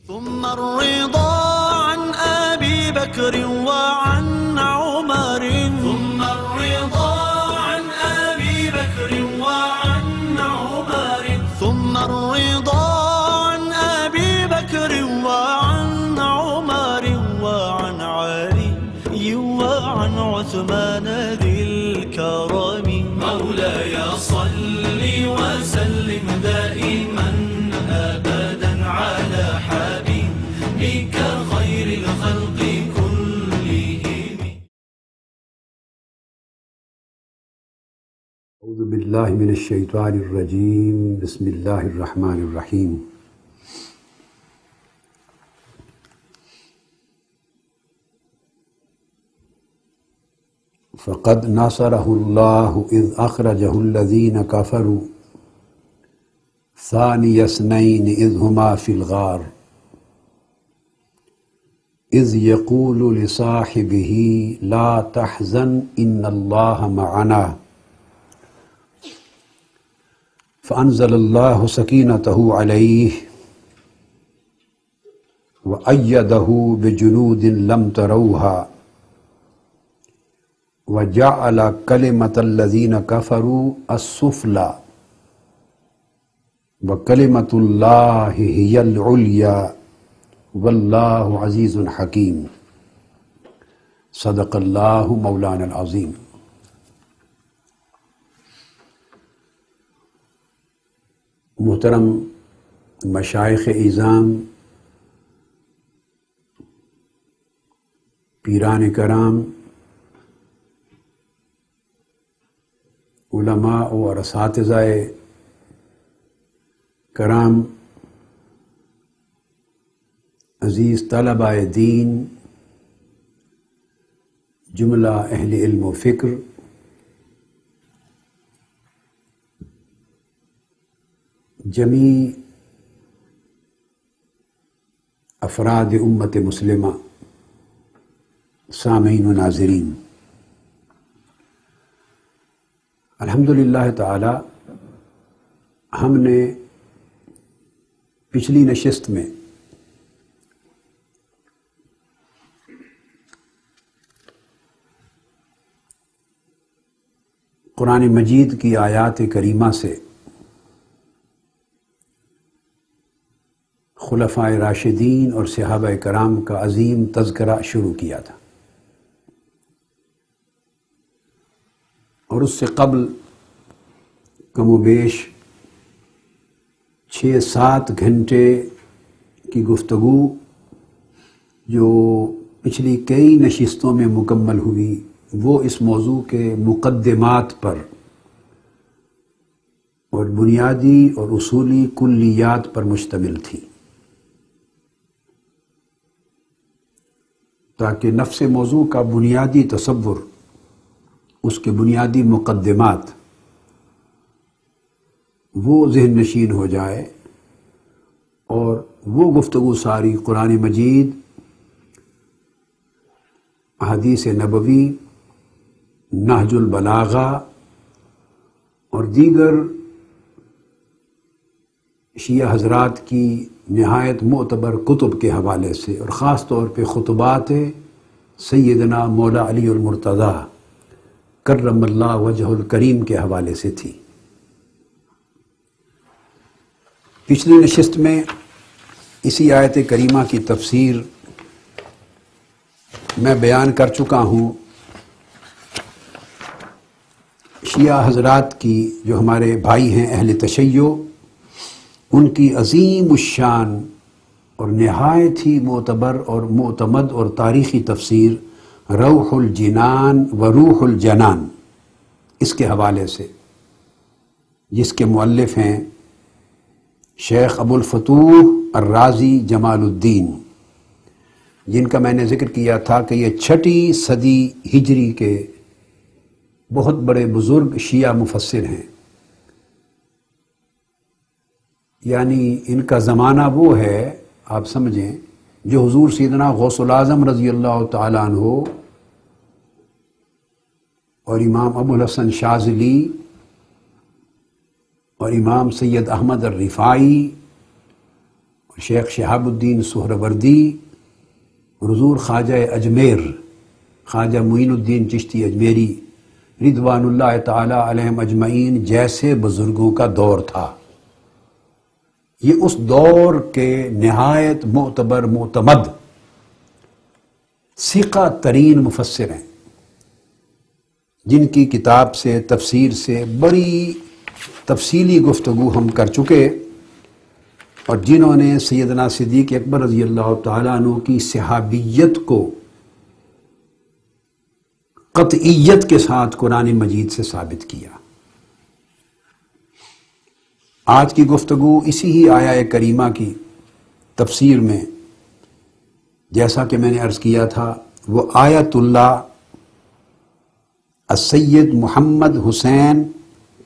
ثم الرضا عن أبي بكر وعن عمر، ثم الرضا عن أبي بكر وعن عمر، ثم الرضا عن أبي بكر وعن عمر وعن علي وعن عثمان ذي الكرم. مولاي صل وسلم دائما أبدا على حبيبك خير الخلق كلهم. اعوذ باللہ من الشیطان الرجیم، بسم اللہ الرحمن الرحیم۔ فقد نصرہ اللہ اذ اخرجہ الذین کفروا ثانی اثنین اذ ہما فی الغار اذ یقول لصاحبہ لا تحزن ان اللہ معنا فأنزل اللہ سکینتہ علیہ وأیدہ بجنود لم تروها وجعل کلمۃ الذین کفروا السفلی وکلمۃ اللہ ہی العلیٰ واللہ عزیز حکیم۔ صدق اللہ مولانا العظیم۔ محترم مشائخ اعظام، پیران کرام، علماء اور اساتذہ کرام، عزیز طلباء دین، جملہ اہل علم و فکر، جمیع افراد امت مسلمہ، سامعین و ناظرین، الحمدللہ تعالی ہم نے پچھلی نشست میں قرآن مجید کی آیات کریمہ سے خلفائے راشدین اور صحابہ کرام کا عظیم تذکرہ شروع کیا تھا، اور اس سے قبل کم و بیش 6-7 گھنٹے کی گفتگو جو پچھلی کئی نشستوں میں مکمل ہوئی، وہ اس موضوع کے مقدمات پر اور بنیادی اور اصولی کلیات پر مشتمل تھی، تاکہ نفس موضوع کا بنیادی تصور، اس کے بنیادی مقدمات وہ ذہن نشین ہو جائے، اور وہ گفتگو ساری قرآن مجید، احادیث نبوی، نہج البلاغہ اور دیگر شیعہ حضرات کی نہایت معتبر کتب کے حوالے سے، اور خاص طور پہ خطبات سیدنا مولا علی المرتضیٰ کرم اللہ وجہ الکریم کے حوالے سے تھی۔ پچھلی نشست میں اسی آیت کریمہ کی تفسیر میں بیان کر چکا ہوں۔ شیعہ حضرات کی جو ہمارے بھائی ہیں اہل تشیع، ان کی عظیم الشان اور نہایت ہی معتبر اور معتمد اور تاریخی تفسیر روح الجنان و روح الجنان، اس کے حوالے سے، جس کے مؤلف ہیں شیخ ابو الفتوح الرازی جمال الدین، جن کا میں نے ذکر کیا تھا کہ یہ 6 صدی ہجری کے بہت بڑے بزرگ شیعہ مفسر ہیں، یعنی ان کا زمانہ وہ ہے، آپ سمجھیں، جو حضور سیدنا غوث العظم رضی اللہ تعالیٰ عنہ اور امام ابو الحسن شاذلی اور امام سید احمد الرفاعی شیخ شہاب الدین سہروردی اور حضور خواجہ اجمیر خواجہ معین الدین چشتی اجمیری رضوان اللہ تعالی علیہم اجمعین جیسے بزرگوں کا دور تھا۔ یہ اس دور کے نہایت معتبر معتمد ثقہ ترین مفسر ہیں، جن کی کتاب سے تفسیر سے بڑی تفصیلی گفتگو ہم کر چکے، اور جنہوں نے سیدنا صدیق اکبر رضی اللہ تعالیٰ عنہ کی صحابیت کو قطعیت کے ساتھ قرآن مجید سے ثابت کیا۔ آج کی گفتگو اسی ہی آیہ کریمہ کی تفسیر میں، جیسا کہ میں نے عرض کیا تھا، وہ آیت اللہ السید محمد حسین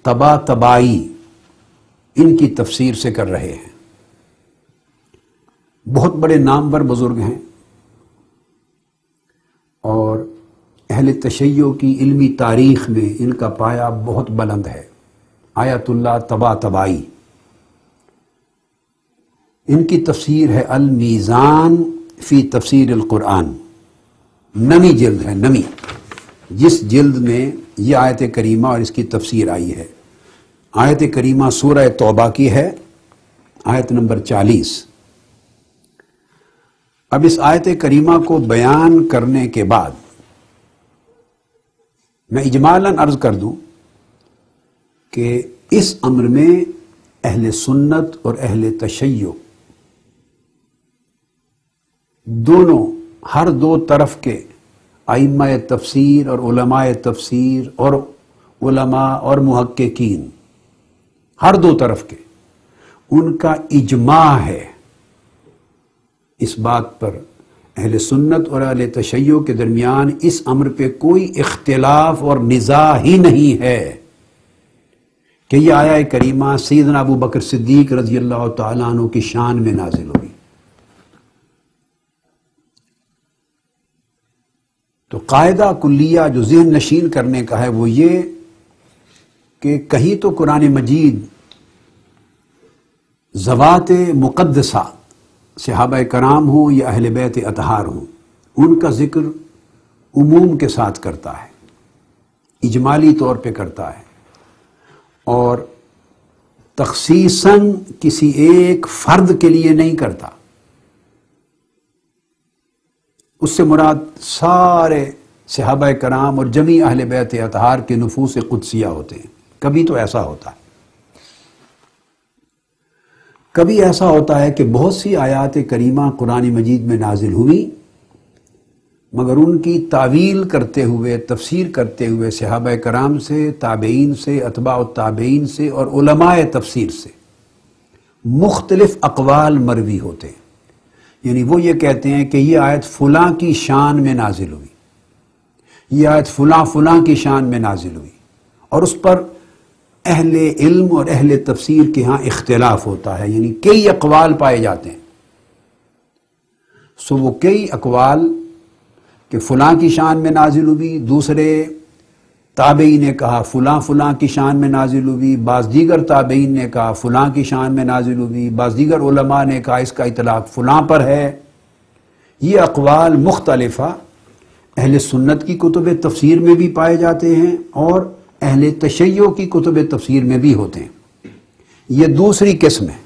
طباطبائی ان کی تفسیر سے کر رہے ہیں۔ بہت بڑے نامور بزرگ ہیں اور اہل تشیع کی علمی تاریخ میں ان کا پایہ بہت بلند ہے۔ آیت اللہ طباطبائی، ان کی تفسیر ہے المیزان فی تفسیر القرآن، نمی جلد ہے، نمی، جس جلد میں یہ آیت کریمہ اور اس کی تفسیر آئی ہے۔ آیت کریمہ سورہ توبہ کی ہے، آیت نمبر 40۔ اب اس آیت کریمہ کو بیان کرنے کے بعد میں اجمالاً عرض کر دوں کہ اس امر میں اہل سنت اور اہل تشیع دونوں، ہر دو طرف کے ائمہ تفسیر اور علماء تفسیر اور علماء اور محققین، ہر دو طرف کے، ان کا اجماع ہے اس بات پر، اہل سنت اور اہل تشیع کے درمیان اس امر پہ کوئی اختلاف اور نزاع ہی نہیں ہے کہ یہ آیہ کریمہ سیدنا ابو بکر صدیق رضی اللہ تعالیٰ عنہ کی شان میں نازل ہوئی۔ تو قاعدہ کلیہ جو ذہن نشین کرنے کا ہے وہ یہ کہ کہیں تو قرآن مجید ذوات مقدسہ صحابہ کرام ہوں یا اہل بیت اطہار ہوں، ان کا ذکر عموم کے ساتھ کرتا ہے، اجمالی طور پہ کرتا ہے، اور تخصیصاً کسی ایک فرد کے لیے نہیں کرتا۔ اس سے مراد سارے صحابہ کرام اور جمیع اہل بیت اطہار کے نفوس قدسیہ ہوتے ہیں۔ کبھی تو ایسا ہوتا ہے، کبھی ایسا ہوتا ہے کہ بہت سی آیات کریمہ قرآن مجید میں نازل ہوئی، مگر ان کی تعویل کرتے ہوئے، تفسیر کرتے ہوئے صحابہ کرام سے، تابعین سے، اتباع التابعین سے اور علماء تفسیر سے مختلف اقوال مروی ہوتے ہیں۔ یعنی وہ یہ کہتے ہیں کہ یہ آیت فلاں کی شان میں نازل ہوئی، یہ آیت فلاں فلاں کی شان میں نازل ہوئی، اور اس پر اہل علم اور اہل تفسیر کے ہاں اختلاف ہوتا ہے، یعنی کئی اقوال پائے جاتے ہیں۔ سو وہ کئی اقوال کہ فلاں کی شان میں نازل ہوئی، دوسرے تابعی نے کہا فلاں فلاں کی شان میں نازل ہوئی، بعض دیگر تابعین نے کہا فلاں کی شان میں نازل ہوئی، بعض دیگر علماء نے کہا اس کا اطلاق فلاں پر ہے۔ یہ اقوال مختلفہ اہل سنت کی کتب تفسیر میں بھی پائے جاتے ہیں اور اہل تشیع کی کتب تفسیر میں بھی ہوتے ہیں۔ یہ دوسری قسم ہے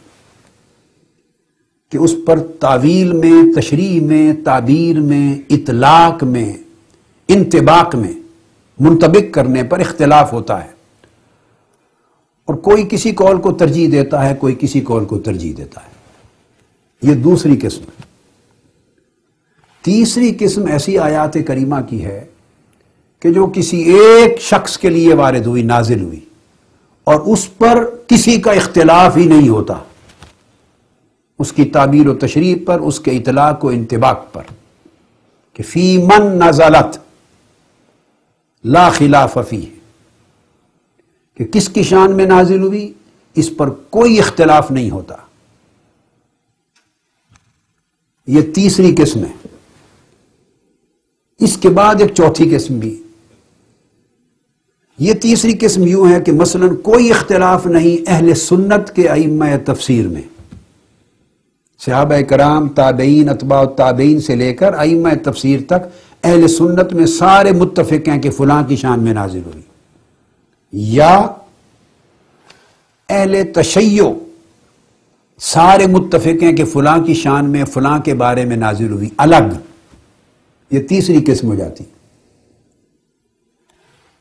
کہ اس پر تعویل میں، تشریح میں، تعبیر میں، اطلاق میں، انطباق میں، منطبق کرنے پر اختلاف ہوتا ہے، اور کوئی کسی قول کو ترجیح دیتا ہے، کوئی کسی قول کو ترجیح دیتا ہے۔ یہ دوسری قسم ہے۔ تیسری قسم ایسی آیات کریمہ کی ہے کہ جو کسی ایک شخص کے لیے وارد ہوئی، نازل ہوئی، اور اس پر کسی کا اختلاف ہی نہیں ہوتا، اس کی تعبیر و تشریح پر، اس کے اطلاق و انطباق پر، کہ فی من نزلت لا خلاف فیہ، کہ کس کی شان میں نازل ہوئی اس پر کوئی اختلاف نہیں ہوتا۔ یہ تیسری قسم ہے۔ اس کے بعد ایک چوتھی قسم بھی۔ یہ تیسری قسم یوں ہے کہ مثلا کوئی اختلاف نہیں اہل سنت کے ائمہ تفسیر میں، صحابہ کرام، تابعین، اتباع التابعین سے لے کر ائمہ تفسیر تک اہل سنت میں سارے متفق ہیں کہ فلاں کی شان میں نازل ہوئی، یا اہل تشیع سارے متفق ہیں کہ فلاں کی شان میں فلاں کے بارے میں نازل ہوئی الگ. یہ تیسری قسم ہو جاتی.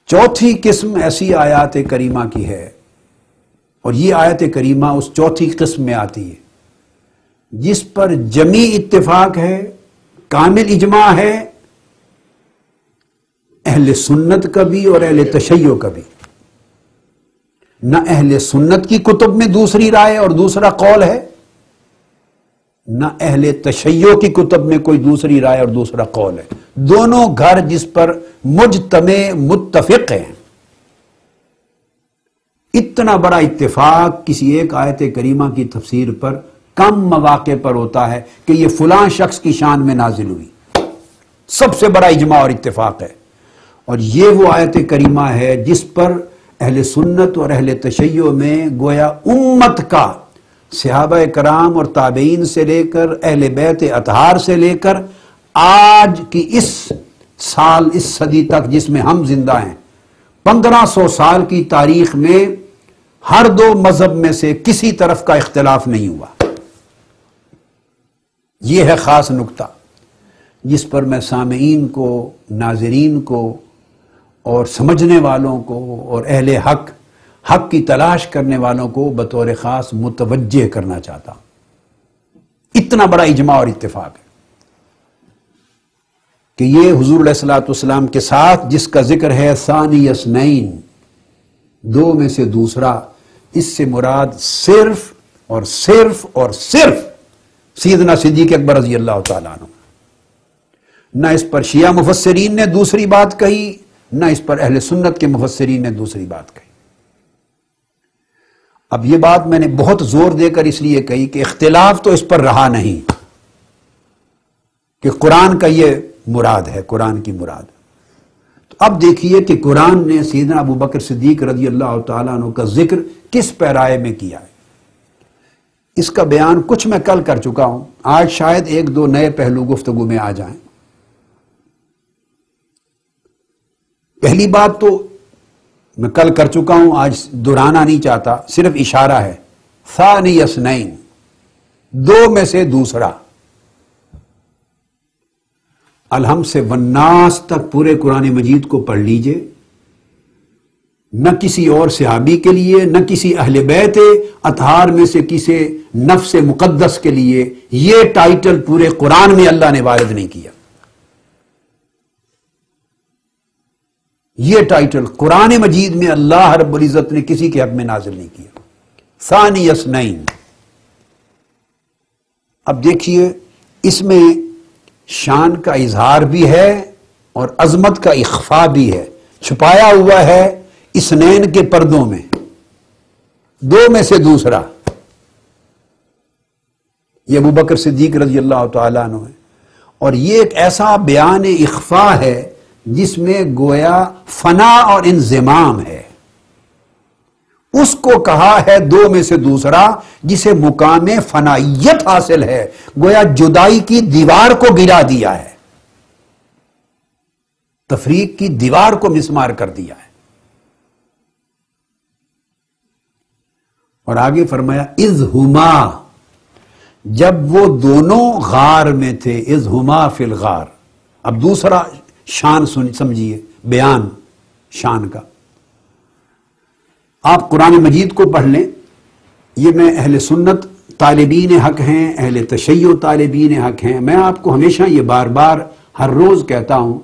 چوتھی قسم ایسی آیات کریمہ کی ہے، اور یہ آیت کریمہ اس چوتھی قسم میں آتی ہے جس پر جمی اتفاق ہے، کامل اجماع ہے، اہل سنت کا بھی اور اہل تشیع کا بھی. نہ اہل سنت کی کتب میں دوسری رائے اور دوسرا قول ہے، نہ اہل تشیع کی کتب میں کوئی دوسری رائے اور دوسرا قول ہے. دونوں گھر جس پر مجتمع متفق ہیں. اتنا بڑا اتفاق کسی ایک آیت کریمہ کی تفسیر پر کم مواقع پر ہوتا ہے کہ یہ فلاں شخص کی شان میں نازل ہوئی. سب سے بڑا اجماع اور اتفاق ہے، اور یہ وہ آیت کریمہ ہے جس پر اہل سنت اور اہل تشیع میں گویا امت کا، صحابہ کرام اور تابعین سے لے کر اہل بیت اطہار سے لے کر آج کی اس سال، اس صدی تک جس میں ہم زندہ ہیں، 1500 سال کی تاریخ میں ہر دو مذہب میں سے کسی طرف کا اختلاف نہیں ہوا. یہ ہے خاص نکتہ جس پر میں سامعین کو، ناظرین کو اور سمجھنے والوں کو اور اہل حق کی تلاش کرنے والوں کو بطور خاص متوجہ کرنا چاہتا ہوں. اتنا بڑا اجماع اور اتفاق ہے کہ یہ حضور علیہ الصلوۃ والسلام کے ساتھ جس کا ذکر ہے ثانی اثنین، دو میں سے دوسرا، اس سے مراد صرف اور صرف اور صرف سیدنا صدیق اکبر رضی اللہ تعالیٰ عنہ. نہ اس پر شیعہ مفسرین نے دوسری بات کہی، نہ اس پر اہل سنت کے مفسرین نے دوسری بات کہی. اب یہ بات میں نے بہت زور دے کر اس لیے کہی کہ اختلاف تو اس پر رہا نہیں کہ قرآن کا یہ مراد ہے، قرآن کی مراد. تو اب دیکھیے کہ قرآن نے سیدنا ابو بکر صدیق رضی اللہ تعالیٰ عنہ کا ذکر کس پیرائے میں کیا ہے. اس کا بیان کچھ میں کل کر چکا ہوں، آج شاید ایک دو نئے پہلو گفتگو میں آ جائیں. پہلی بات تو میں کل کر چکا ہوں، آج دہرانا نہیں چاہتا، صرف اشارہ ہے. ثانی اثنین، دو میں سے دوسرا. الحم سے والناس تک پورے قرآن مجید کو پڑھ لیجئے. نہ کسی اور صحابی کے لیے، نہ کسی اہل بیت اطہار میں سے کسی نفس مقدس کے لیے یہ ٹائٹل پورے قرآن میں اللہ نے وارد نہیں کیا. یہ ٹائٹل قرآن مجید میں اللہ رب العزت نے کسی کے حق میں نازل نہیں کیا. ثانی اثنین. اب دیکھیے اس میں شان کا اظہار بھی ہے اور عظمت کا اخفاء بھی ہے، چھپایا ہوا ہے اثنین کے پردوں میں، دو میں سے دوسرا. یہ ابو بکر صدیق رضی اللہ تعالیٰ عنہ ہے، اور یہ ایک ایسا بیان اخفاء ہے جس میں گویا فنا اور انضمام ہے. اس کو کہا ہے دو میں سے دوسرا جسے مقام فنائیت حاصل ہے، گویا جدائی کی دیوار کو گرا دیا ہے، تفریق کی دیوار کو مسمار کر دیا ہے. اور آگے فرمایا اذ ہما، جب وہ دونوں غار میں تھے، اذ ہما فی الغار. اب دوسرا شان سمجھیے، بیان شان کا. آپ قرآن مجید کو پڑھ لیں. یہ میں اہل سنت طالبین حق ہیں، اہل تشیع طالبین حق ہیں. میں آپ کو ہمیشہ یہ بار بار ہر روز کہتا ہوں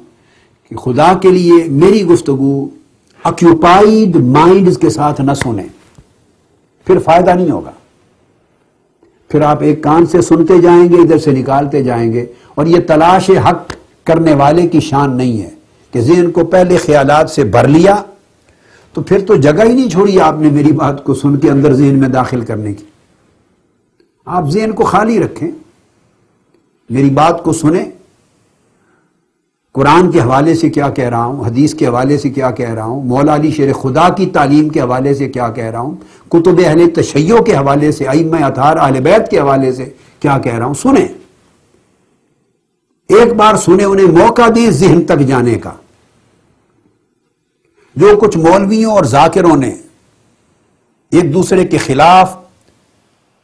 کہ خدا کے لیے میری گفتگو آکیوپائیڈ مائنڈز کے ساتھ نہ سنیں، پھر فائدہ نہیں ہوگا. پھر آپ ایک کان سے سنتے جائیں گے، ادھر سے نکالتے جائیں گے. اور یہ تلاش حق کرنے والے کی شان نہیں ہے کہ ذہن کو پہلے خیالات سے بھر لیا تو پھر تو جگہ ہی نہیں چھوڑی آپ نے میری بات کو سن کے اندر ذہن میں داخل کرنے کی. آپ ذہن کو خالی رکھیں، میری بات کو سنیں، قرآن کے حوالے سے کیا کہہ رہا ہوں، حدیث کے حوالے سے کیا کہہ رہا ہوں، مولا علی شیر خدا کی تعلیم کے حوالے سے کیا کہہ رہا ہوں، کتب اہل تشیع کے حوالے سے، ائمہ اطہار اہل بیت کے حوالے سے کیا کہہ رہا ہوں، سنیں، ایک بار سنیں، انہیں موقع دیں ذہن تک جانے کا۔ جو کچھ مولویوں اور ذاکروں نے ایک دوسرے کے خلاف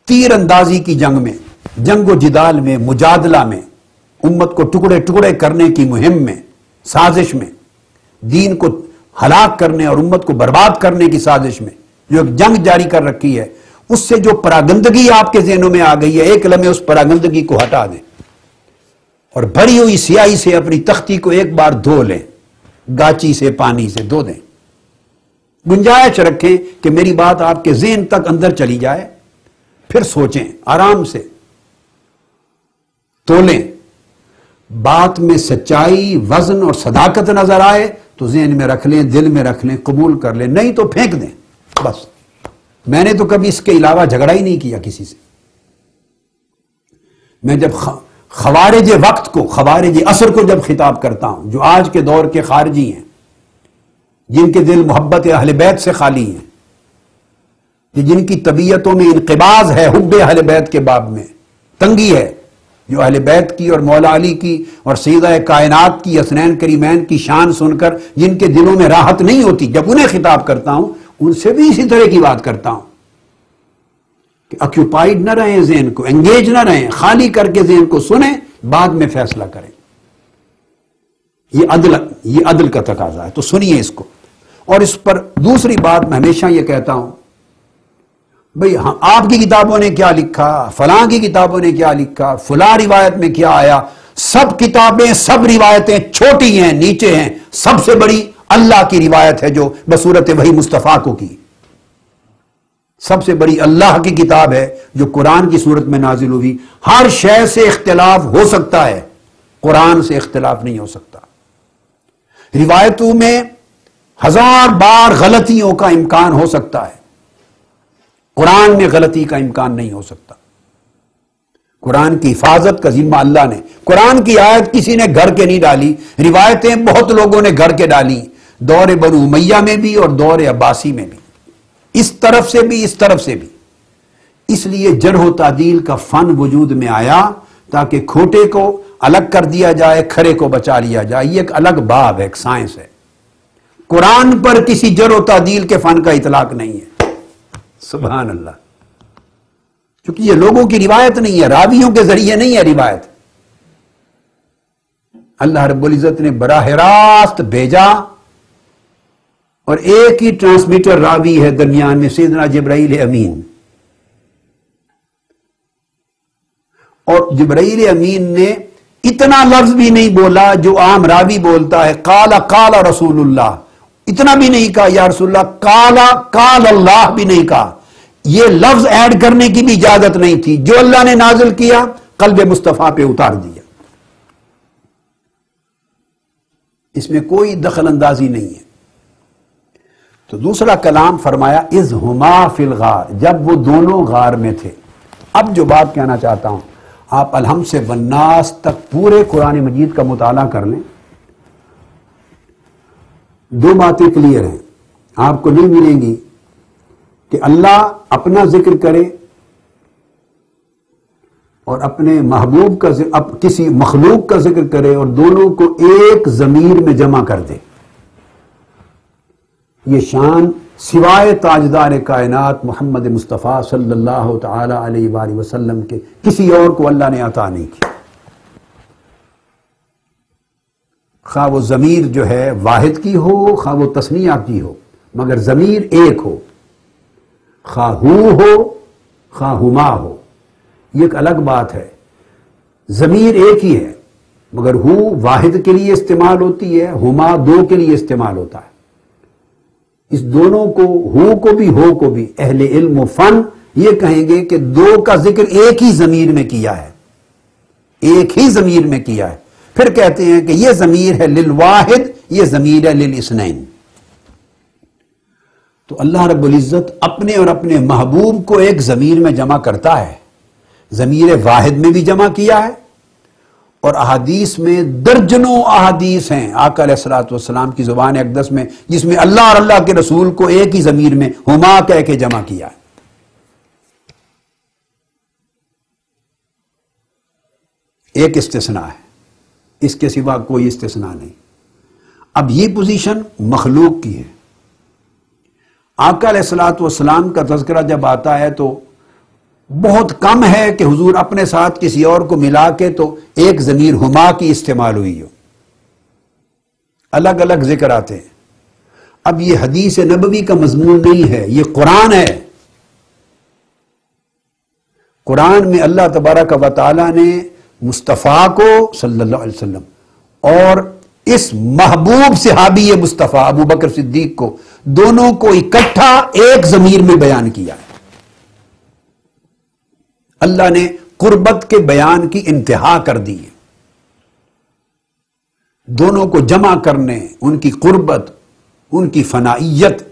تیر اندازی کی جنگ میں، جنگ و جدال میں، مجادلہ میں، امت کو ٹکڑے ٹکڑے کرنے کی مہم میں، سازش میں، دین کو ہلاک کرنے اور امت کو برباد کرنے کی سازش میں جو ایک جنگ جاری کر رکھی ہے، اس سے جو پراگندگی آپ کے ذہنوں میں آ گئی ہے، ایک لمحے اس پراگندگی کو ہٹا دیں اور بھری ہوئی سیاہی سے اپنی تختی کو ایک بار دھو لیں، گاچی سے، پانی سے دھو دیں، گنجائش رکھیں کہ میری بات آپ کے ذہن تک اندر چلی جائے، پھر سوچیں، آرام سے تولیں، بات میں سچائی، وزن اور صداقت نظر آئے تو ذہن میں رکھ لیں، دل میں رکھ لیں، قبول کر لیں، نہیں تو پھینک دیں بس۔ میں نے تو کبھی اس کے علاوہ جھگڑا ہی نہیں کیا کسی سے۔ میں جب خوارج وقت کو، خوارج عصر کو جب خطاب کرتا ہوں، جو آج کے دور کے خارجی ہیں، جن کے دل محبت اہل بیت سے خالی ہیں، جن کی طبیعتوں میں انقباض ہے، حب اہل بیت کے باب میں تنگی ہے، جو اہل بیت کی اور مولا علی کی اور سیدہ کائنات کی حسنین کریمین کی شان سن کر جن کے دلوں میں راحت نہیں ہوتی، جب انہیں خطاب کرتا ہوں ان سے بھی اسی طرح کی بات کرتا ہوں کہ آکیوپائیڈ نہ رہیں، ذہن کو انگیج نہ رہیں، خالی کر کے ذہن کو سنیں، بعد میں فیصلہ کریں۔ یہ عدل کا تقاضا ہے، تو سنیے اس کو۔ اور اس پر دوسری بات میں ہمیشہ یہ کہتا ہوں، بھئی آپ کی کتابوں نے کیا لکھا، فلاں کی کتابوں نے کیا لکھا، فلاں روایت میں کیا آیا، سب کتابیں، سب روایتیں چھوٹی ہیں، نیچے ہیں، سب سے بڑی اللہ کی روایت ہے جو بصورت وحی مصطفیٰ کو کی، سب سے بڑی اللہ کی کتاب ہے جو قرآن کی صورت میں نازل ہوئی۔ ہر شے سے اختلاف ہو سکتا ہے، قرآن سے اختلاف نہیں ہو سکتا۔ روایتوں میں 1000 بار غلطیوں کا امکان ہو سکتا ہے، قرآن میں غلطی کا امکان نہیں ہو سکتا۔ قرآن کی حفاظت کا ذمہ اللہ نے، قرآن کی آیت کسی نے گھڑ کے نہیں ڈالی، روایتیں بہت لوگوں نے گھڑ کے ڈالی، دور بنو امیہ میں بھی اور دور عباسی میں بھی، اس طرف سے بھی، اس طرف سے بھی۔ اس لیے جرح و تعدیل کا فن وجود میں آیا تاکہ کھوٹے کو الگ کر دیا جائے، کھرے کو بچا لیا جائے۔ یہ ایک الگ باب ہے، ایک سائنس ہے۔ قرآن پر کسی جرح و تعدیل کے فن کا اطلاق نہیں ہے، سبحان اللہ، کیونکہ یہ لوگوں کی روایت نہیں ہے، راویوں کے ذریعے نہیں ہے روایت، اللہ رب العزت نے براہ راست بھیجا، اور ایک ہی ٹرانسمیٹر راوی ہے درمیان میں، سیدنا جبرائیل امین، اور جبرائیل امین نے اتنا لفظ بھی نہیں بولا جو عام راوی بولتا ہے، قال رسول اللہ، اتنا بھی نہیں کہا یا رسول اللہ، قال اللہ بھی نہیں کہا، یہ لفظ ایڈ کرنے کی بھی اجازت نہیں تھی، جو اللہ نے نازل کیا قلب مصطفیٰ پہ اتار دیا، اس میں کوئی دخل اندازی نہیں ہے۔ تو دوسرا کلام فرمایا اذ ہما فی الغار، جب وہ دونوں غار میں تھے۔ اب جو بات کہنا چاہتا ہوں، آپ الحمد سے والناس تک پورے قرآن مجید کا مطالعہ کر لیں، دو باتیں کلیئر ہیں، آپ کو نہیں ملیں گی کہ اللہ اپنا ذکر کرے اور اپنے محبوب کا کسی مخلوق کا ذکر کرے اور دونوں کو ایک ضمیر میں جمع کر دے۔ یہ شان سوائے تاجدار کائنات محمد مصطفیٰ صلی اللہ تعالی علیہ وآلہ وسلم کے کسی اور کو اللہ نے عطا نہیں کی۔ خواہ وہ ضمیر جو ہے واحد کی ہو، خواہ وہ تثنیہ کی ہو، مگر ضمیر ایک ہو، خواہ ہو خواہ ہما ہو، یہ ایک الگ بات ہے۔ ضمیر ایک ہی ہے مگر ہو واحد کے لیے استعمال ہوتی ہے، ہما دو کے لیے استعمال ہوتا ہے۔ اس دونوں کو، ہو کو بھی ہو کو بھی، اہل علم و فن یہ کہیں گے کہ دو کا ذکر ایک ہی ضمیر میں کیا ہے، ایک ہی ضمیر میں کیا ہے، پھر کہتے ہیں کہ یہ ضمیر ہے للواحد، یہ ضمیر ہے للاثنین۔ تو اللہ رب العزت اپنے اور اپنے محبوب کو ایک ضمیر میں جمع کرتا ہے، ضمیر واحد میں بھی جمع کیا ہے، اور احادیث میں درجنوں احادیث ہیں آقا علیہ الصلوۃ والسلام کی زبان اقدس میں جس میں اللہ اور اللہ کے رسول کو ایک ہی ضمیر میں ہما کہہ کے جمع کیا ہے۔ ایک استثناء ہے، اس کے سوا کوئی استثناء نہیں۔ اب یہ پوزیشن مخلوق کی ہے۔ آقا علیہ الصلوۃ والسلام کا تذکرہ جب آتا ہے تو بہت کم ہے کہ حضور اپنے ساتھ کسی اور کو ملا کے تو ایک ضمیر ہما کی استعمال ہوئی ہو، الگ الگ ذکر آتے ہیں۔ اب یہ حدیث نبوی کا مضمون نہیں ہے، یہ قرآن ہے۔ قرآن میں اللہ تبارک و تعالیٰ نے مصطفیٰ کو صلی اللہ علیہ وسلم اور اس محبوب صحابی مصطفیٰ ابو بکر صدیق کو، دونوں کو اکٹھا ایک ضمیر میں بیان کیا ہے۔ اللہ نے قربت کے بیان کی انتہا کر دی ہے، دونوں کو جمع کرنے، ان کی قربت، ان کی فنائیت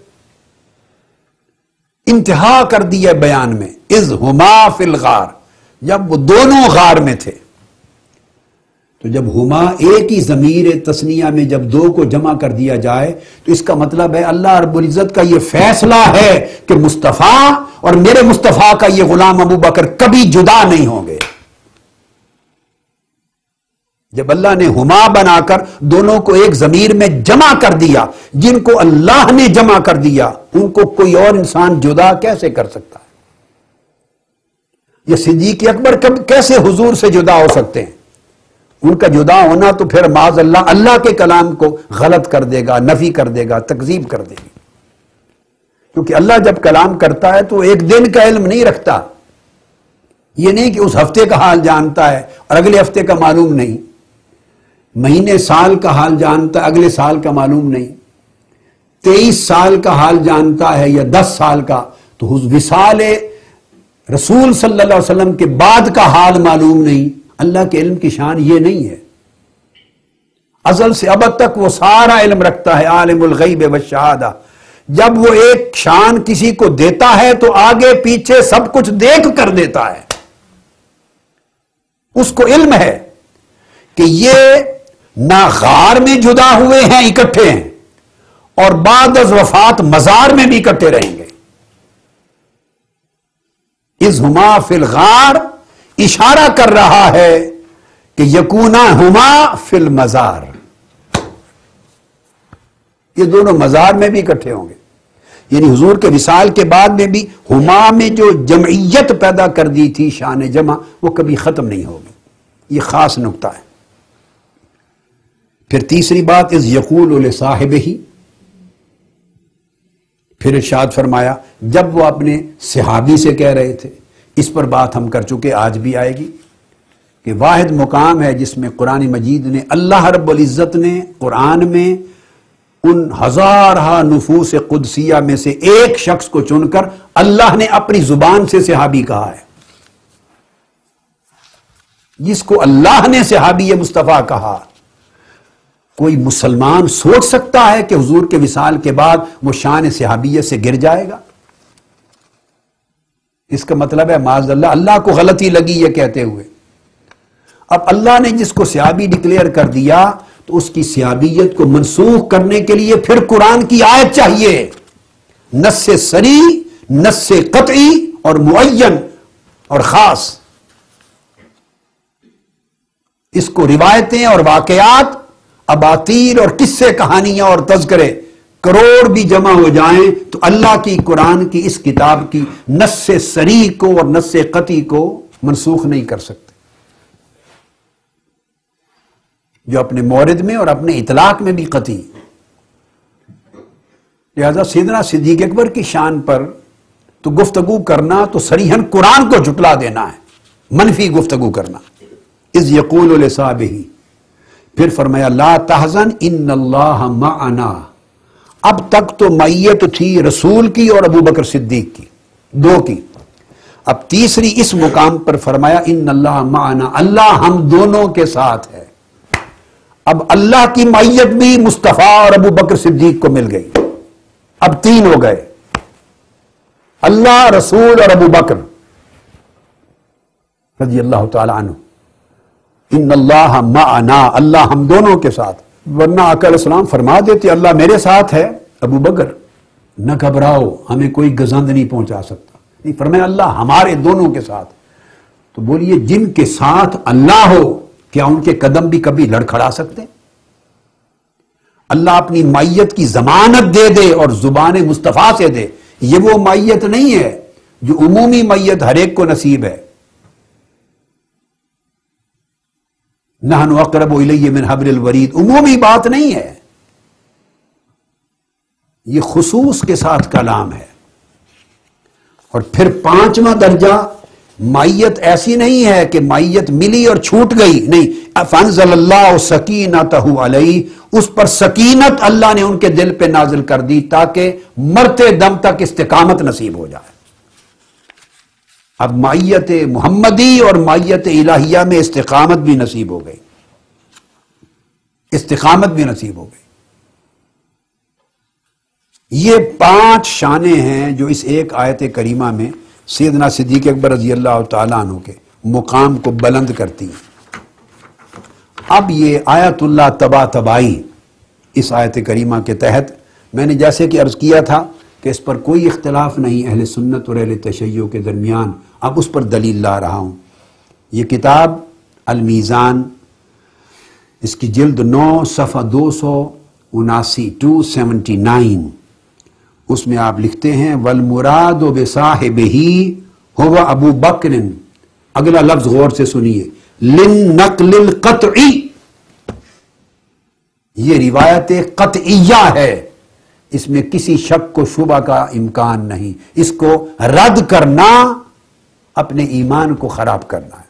انتہا کر دی ہے بیان میں۔ اذ ہما فی الغار، جب وہ دونوں غار میں تھے، تو جب ہما ایک ہی ضمیر تثنیہ میں جب دو کو جمع کر دیا جائے تو اس کا مطلب ہے اللہ رب العزت کا یہ فیصلہ ہے کہ مصطفیٰ اور میرے مصطفیٰ کا یہ غلام ابو بکر کبھی جدا نہیں ہوں گے۔ جب اللہ نے ہما بنا کر دونوں کو ایک ضمیر میں جمع کر دیا، جن کو اللہ نے جمع کر دیا ان کو کوئی اور انسان جدا کیسے کر سکتا ہے؟ یہ صدیق اکبر کیسے حضور سے جدا ہو سکتے ہیں؟ ان کا جدا ہونا تو پھر معاذ اللہ اللہ کے کلام کو غلط کر دے گا، نفی کر دے گا، تکذیب کر دے گا۔ کیونکہ اللہ جب کلام کرتا ہے تو ایک دن کا علم نہیں رکھتا، یہ نہیں کہ اس ہفتے کا حال جانتا ہے اور اگلے ہفتے کا معلوم نہیں، مہینے سال کا حال جانتا ہے، اگلے سال کا معلوم نہیں، 23 سال کا حال جانتا ہے یا 10 سال کا، تو وصال رسول صلی اللہ علیہ وسلم کے بعد کا حال معلوم نہیں۔ اللہ کے علم کی شان یہ نہیں ہے، ازل سے ابد تک وہ سارا علم رکھتا ہے، عالم الغیب والشہادہ۔ جب وہ ایک شان کسی کو دیتا ہے تو آگے پیچھے سب کچھ دیکھ کر دیتا ہے، اس کو علم ہے کہ یہ نہ غار میں جدا ہوئے ہیں اکٹھے ہیں اور بعد از وفات مزار میں بھی اکٹھے رہیں گے۔ اذ ہما فی الغار اشارہ کر رہا ہے کہ یکونا ہما فی المزار، یہ دونوں مزار میں بھی اکٹھے ہوں گے۔ یعنی حضور کے وصال کے بعد میں بھی ہما میں جو جمعیت پیدا کر دی تھی، شان جمع، وہ کبھی ختم نہیں ہوگی۔ یہ خاص نقطہ ہے۔ پھر تیسری بات، اذ یقول لصاحبہ، پھر ارشاد فرمایا جب وہ اپنے صحابی سے کہہ رہے تھے۔ اس پر بات ہم کر چکے، آج بھی آئے گی کہ واحد مقام ہے جس میں قرآن مجید نے، اللہ رب العزت نے قرآن میں ان ہزارہ نفوس قدسیہ میں سے ایک شخص کو چن کر اللہ نے اپنی زبان سے صحابی کہا ہے۔ جس کو اللہ نے صحابی مصطفیٰ کہا، کوئی مسلمان سوچ سکتا ہے کہ حضور کے وصال کے بعد وہ شان صحابیت سے گر جائے گا؟ اس کا مطلب ہے معاذ اللہ اللہ کو غلطی لگی یہ کہتے ہوئے۔ اب اللہ نے جس کو صحابی ڈکلیئر کر دیا تو اس کی صحابیت کو منسوخ کرنے کے لیے پھر قرآن کی آیت چاہیے، نص صریح، نص قطعی اور معین اور خاص۔ اس کو روایتیں اور واقعات، اباطیل اور قصے، کہانیاں اور تذکرے کروڑ بھی جمع ہو جائیں تو اللہ کی قرآن کی اس کتاب کی نص صریح کو اور نص قطعی کو منسوخ نہیں کر سکتے، جو اپنے مورد میں اور اپنے اطلاق میں بھی قطعی۔ لہذا سیدنا صدیق اکبر کی شان پر تو گفتگو کرنا تو صریحاً قرآن کو جھٹلا دینا ہے، منفی گفتگو کرنا۔ اذ یقول لصاحبہ، پھر فرمایا لا تحزن ان اللہ معنا۔ اب تک تو معیت تھی رسول کی اور ابو بکر صدیق کی، دو کی۔ اب تیسری اس مقام پر فرمایا ان اللہ معنا، اللہ ہم دونوں کے ساتھ ہے۔ اب اللہ کی معیت بھی مصطفیٰ اور ابو بکر صدیق کو مل گئی، اب تین ہو گئے، اللہ، رسول اور ابو بکر رضی اللہ تعالی عنہ۔ ان اللہ معنا، اللہ ہم دونوں کے ساتھ، ورنہ آقا علیہ السلام فرما دیتے اللہ میرے ساتھ ہے، ابو بکر نہ گھبراؤ، ہمیں کوئی گزند نہیں پہنچا سکتا، نہیں، فرمایا اللہ ہمارے دونوں کے ساتھ۔ تو بولیے جن کے ساتھ اللہ ہو کیا ان کے قدم بھی کبھی لڑکھڑا سکتے ہیں؟ اللہ اپنی مائیت کی ضمانت دے دے اور زبان مصطفیٰ سے دے، یہ وہ مائیت نہیں ہے جو عمومی مائیت ہر ایک کو نصیب ہے۔ نحن اقرب الیہ من حبل الورید، عمومی بات نہیں ہے، یہ خصوص کے ساتھ کلام ہے۔ اور پھر پانچواں درجہ، مائیت ایسی نہیں ہے کہ مائیت ملی اور چھوٹ گئی، نہیں، فانزل اللہ سکینتہ علیہ، اس پر سکینت اللہ نے ان کے دل پہ نازل کر دی تاکہ مرتے دم تک استقامت نصیب ہو جائے۔ اب مائیت محمدی اور مائیت الہیہ میں استقامت بھی نصیب ہو گئی، استقامت بھی نصیب ہو گئی۔ یہ 5 شانیں ہیں جو اس ایک آیت کریمہ میں سیدنا صدیق اکبر رضی اللہ تعالیٰ عنہ کے مقام کو بلند کرتی ہیں۔ اب یہ آیت اللہ تبا تبائی، اس آیت کریمہ کے تحت میں نے جیسے کہ عرض کیا تھا کہ اس پر کوئی اختلاف نہیں اہل سنت اور اہل تشیع کے درمیان، اب اس پر دلیل لا رہا ہوں۔ یہ کتاب المیزان، اس کی جلد 9 صفحہ 279 279، اس میں آپ لکھتے ہیں والمراد بصاحبہ هو ابو بکر، اگلا لفظ غور سے سنیے، للنقل القطعی، یہ روایت قطعیہ ہے، اس میں کسی شک و شبہ کا امکان نہیں، اس کو رد کرنا اپنے ایمان کو خراب کرنا ہے۔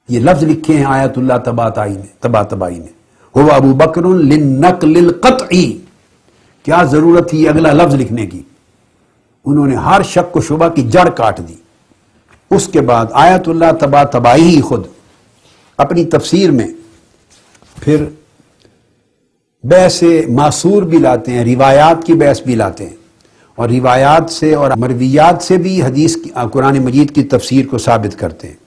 یہ لفظ لکھے ہیں آیت اللہ طباطبائی نے، هو ابو بکر للنقل القطعی، کیا ضرورت تھی اگلا لفظ لکھنے کی؟ انہوں نے ہر شک و شبہ کی جڑ کاٹ دی۔ اس کے بعد آیت اللہ طباطبائی ہی خود اپنی تفسیر میں پھر بحث معصور بھی لاتے ہیں، روایات کی بحث بھی لاتے ہیں، اور روایات سے اور مرویات سے بھی حدیث قرآن مجید کی تفسیر کو ثابت کرتے ہیں۔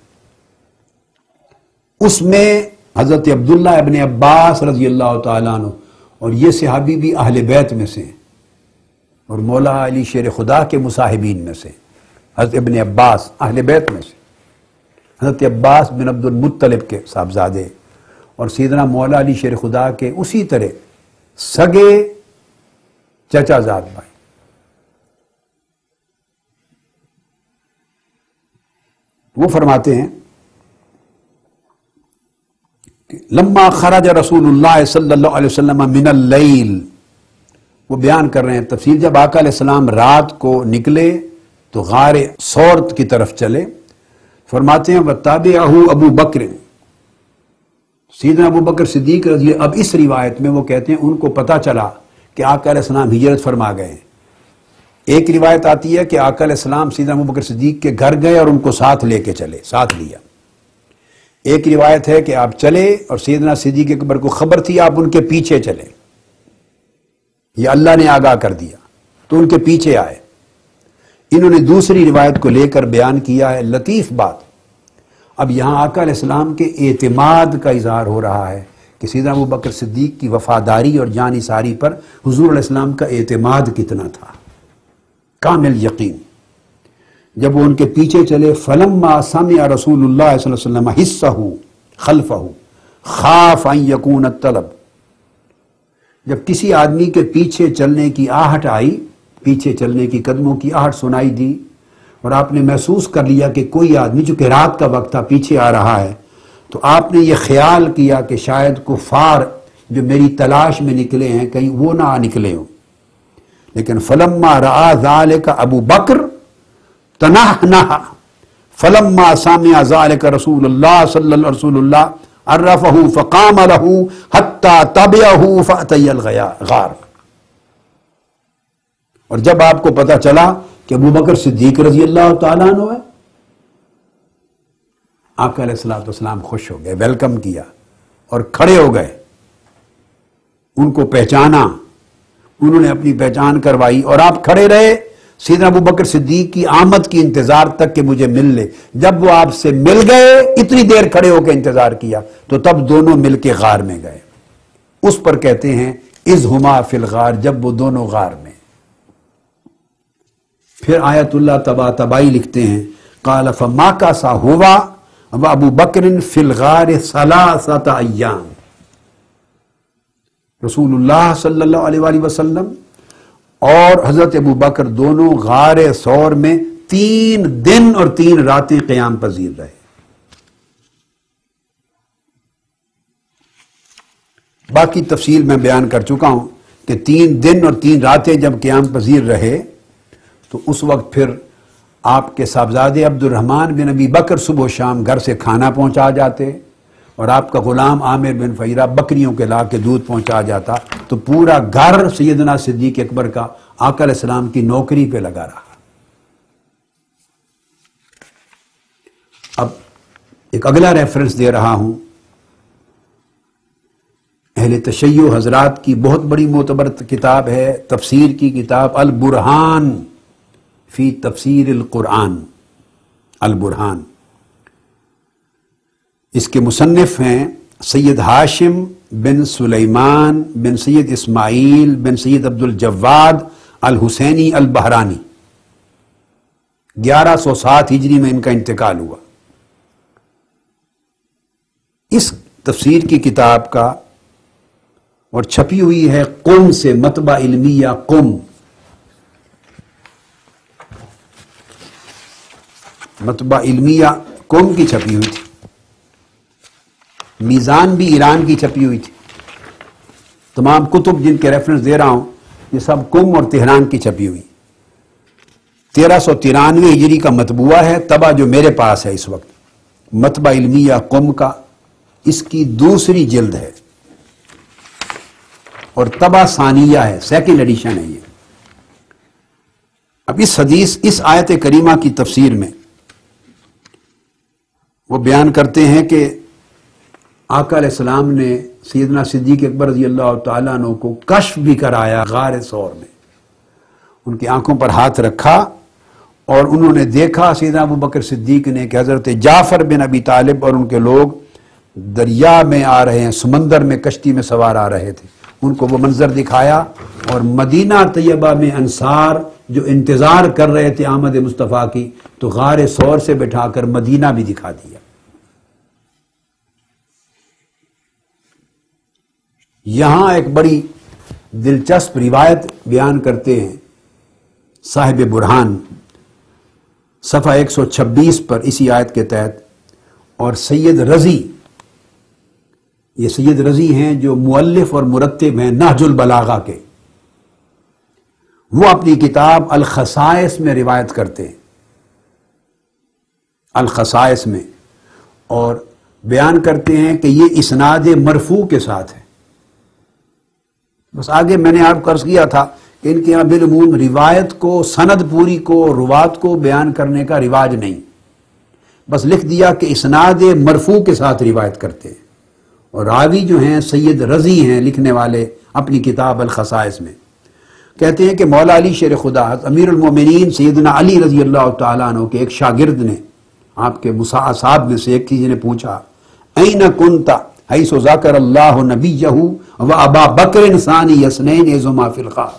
اس میں حضرت عبداللہ ابن عباس رضی اللہ تعالیٰ عنہ، اور یہ صحابی بھی اہل بیت میں سے، اور مولا علی شیر خدا کے مصاحبین میں سے، حضرت ابن عباس اہل بیت میں سے، حضرت عباس بن عبد المطلب کے صاحبزادے، اور سیدنا مولا علی شیر خدا کے اسی طرح سگے چچا زاد بھائی۔ وہ فرماتے ہیں لما خرج رسول اللہ صلی اللہ علیہ وسلم من اللیل، وہ بیان کر رہے ہیں تفصیل، جب آقا علیہ السلام رات کو نکلے تو غار سورت کی طرف چلے، فرماتے ہیں وَتَابِعَهُ ابو بکر، سیدنا ابو بکر صدیق رضی، اب اس روایت میں وہ کہتے ہیں ان کو پتہ چلا کہ آقا علیہ السلام ہجرت فرما گئے ہیں۔ ایک روایت آتی ہے کہ آقا علیہ السلام سیدنا ابو بکر صدیق کے گھر گئے اور ان کو ساتھ لے کے چلے، ساتھ لیا۔ ایک روایت ہے کہ آپ چلے اور سیدنا صدیق اکبر کو خبر تھی، آپ ان کے پیچھے چلے، یہ اللہ نے آگاہ کر دیا تو ان کے پیچھے آئے۔ انہوں نے دوسری روایت کو لے کر بیان کیا ہے، لطیف بات، اب یہاں آقا علیہ السلام کے اعتماد کا اظہار ہو رہا ہے کہ سیدنا ابو بکر صدیق کی وفاداری اور جان نثاری پر حضور علیہ السلام کا اعتماد کتنا تھا، کامل یقین۔ جب وہ ان کے پیچھے چلے فلما سمع رسول اللہ صلی اللہ علیہ وسلم حسہ خلفہ خاف ان یکون الطلب، جب کسی آدمی کے پیچھے چلنے کی آہٹ آئی، پیچھے چلنے کی قدموں کی آہٹ سنائی دی، اور آپ نے محسوس کر لیا کہ کوئی آدمی، چونکہ رات کا وقت تھا، پیچھے آ رہا ہے، تو آپ نے یہ خیال کیا کہ شاید کفار جو میری تلاش میں نکلے ہیں کہیں وہ نہ نکلے ہوں، لیکن فلما رأى ذلك ابو بکر تنحنح فلما سمع ذلك رسول اللہ صلی اللہ رسول اللہ عرفه فقام له حتى تبعه فأتي الغار، اور جب آپ کو پتہ چلا کہ ابو بکر صدیق رضی اللہ تعالیٰ عنہ ہے، آقا علیہ السلام خوش ہو گئے، ویلکم کیا اور کھڑے ہو گئے، ان کو پہچانا، انہوں نے اپنی پہچان کروائی، اور آپ کھڑے رہے سیدنا ابو بکر صدیق کی آمد کی انتظار تک کہ مجھے مل لے۔ جب وہ آپ سے مل گئے، اتنی دیر کھڑے ہو کے انتظار کیا، تو تب دونوں مل کے غار میں گئے۔ اس پر کہتے ہیں اذ ہما فی الغار، جب وہ دونوں غار میں۔ پھر آیت اللہ طباطبائی لکھتے ہیں قال فما کا سا ہوا و ابو بکر فی الغار ثلاثۃ ایام، رسول اللہ صلی اللہ علیہ وآلہ وسلم اور حضرت ابو بکر دونوں غار ثور میں 3 دن اور 3 راتیں قیام پذیر رہے۔ باقی تفصیل میں بیان کر چکا ہوں کہ 3 دن اور 3 راتیں جب قیام پذیر رہے تو اس وقت پھر آپ کے صاحبزادے عبد الرحمن بن ابی بکر صبح و شام گھر سے کھانا پہنچا جاتے اور آپ کا غلام عامر بن فہیرہ بکریوں کے لا کے دودھ پہنچا جاتا، تو پورا گھر سیدنا صدیق اکبر کا آقا علیہ السلام کی نوکری پہ لگا رہا۔ اب ایک اگلا ریفرنس دے رہا ہوں، اہل تشیع حضرات کی بہت بڑی معتبر کتاب ہے، تفسیر کی کتاب البرہان فی تفسیر القرآن، البرہان۔ اس کے مصنف ہیں سید ہاشم بن سلیمان بن سید اسماعیل بن سید عبد الجواد الحسینی البہرانی، 1107 ہجری میں ان کا انتقال ہوا۔ اس تفسیر کی کتاب کا اور چھپی ہوئی ہے قم سے، مطبع علمیہ قم، مطبع علمیہ قم کی چھپی ہوئی تھی، میزان بھی ایران کی چھپی ہوئی تھی۔ تمام کتب جن کے ریفرنس دے رہا ہوں یہ سب قم اور تہران کی چھپی ہوئی۔ 1393 ہجری کا مطبوعہ ہے، طبع جو میرے پاس ہے اس وقت، مطبع علمیہ قم کا، اس کی دوسری جلد ہے اور طبع ثانیہ ہے، سیکنڈ ایڈیشن ہے یہ۔ اب اس حدیث، اس آیت کریمہ کی تفسیر میں وہ بیان کرتے ہیں کہ آقا علیہ السلام نے سیدنا صدیق اکبر رضی اللہ تعالیٰ عنہ کو کشف بھی کرایا غار ثور میں، ان کی آنکھوں پر ہاتھ رکھا اور انہوں نے دیکھا سیدنا ابو بکر صدیق نے کہ حضرت جعفر بن ابی طالب اور ان کے لوگ دریا میں آ رہے ہیں، سمندر میں کشتی میں سوار آ رہے تھے، ان کو وہ منظر دکھایا، اور مدینہ طیبہ میں انصار جو انتظار کر رہے تھے آمد مصطفیٰ کی، تو غار ثور سے بٹھا کر مدینہ بھی دکھا دیا۔ یہاں ایک بڑی دلچسپ روایت بیان کرتے ہیں صاحب برہان صفحہ 126 پر اسی آیت کے تحت، اور سید رضی، یہ سید رضی ہیں جو مؤلف اور مرتب ہیں نہج البلاغہ کے، وہ اپنی کتاب الخصائص میں روایت کرتے ہیں، الخصائص میں، اور بیان کرتے ہیں کہ یہ اسناد مرفوع کے ساتھ ہے۔ بس آگے میں نے آپ کو عرض کیا تھا کہ ان کے یہاں بالعموم روایت کو، سند پوری کو، روات کو بیان کرنے کا رواج نہیں، بس لکھ دیا کہ اسناد مرفوع کے ساتھ روایت کرتے ہیں، اور راوی جو ہیں سید رضی ہیں لکھنے والے اپنی کتاب الخصائص میں، کہتے ہیں کہ مولا علی شیر خدا امیر المومنین سیدنا علی رضی اللہ تعالیٰ عنہ کے ایک شاگرد نے، آپ کے اصحاب میں سے ایک کسی نے پوچھا، این کنت حیث ذکر اللہ نبیہ و ابا بکر ثانی اثنین اذ فی الغار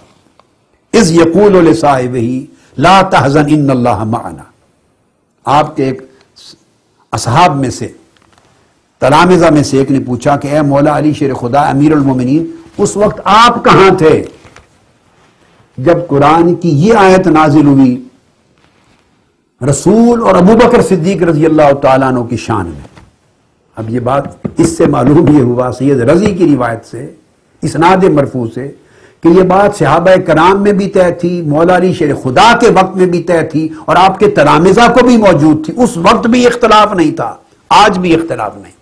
اذ یقول لصاحبہ لا تحزن ان اللہ معنا۔ آپ کے ایک اصحاب میں سے، تلامذہ میں سے ایک نے پوچھا کہ اے مولا علی شیر خدا امیر المومنین، اس وقت آپ کہاں تھے جب قرآن کی یہ آیت نازل ہوئی رسول اور ابو بکر صدیق رضی اللہ تعالیٰ عنہ کی شان میں؟ اب یہ بات اس سے معلوم یہ ہوا سید رضی کی روایت سے، اسناد مرفوع سے، کہ یہ بات صحابہ کرام میں بھی طے تھی، مولا علی شیر خدا کے وقت میں بھی طے تھی، اور آپ کے تلامذہ کو بھی موجود تھی، اس وقت بھی اختلاف نہیں تھا، آج بھی اختلاف نہیں۔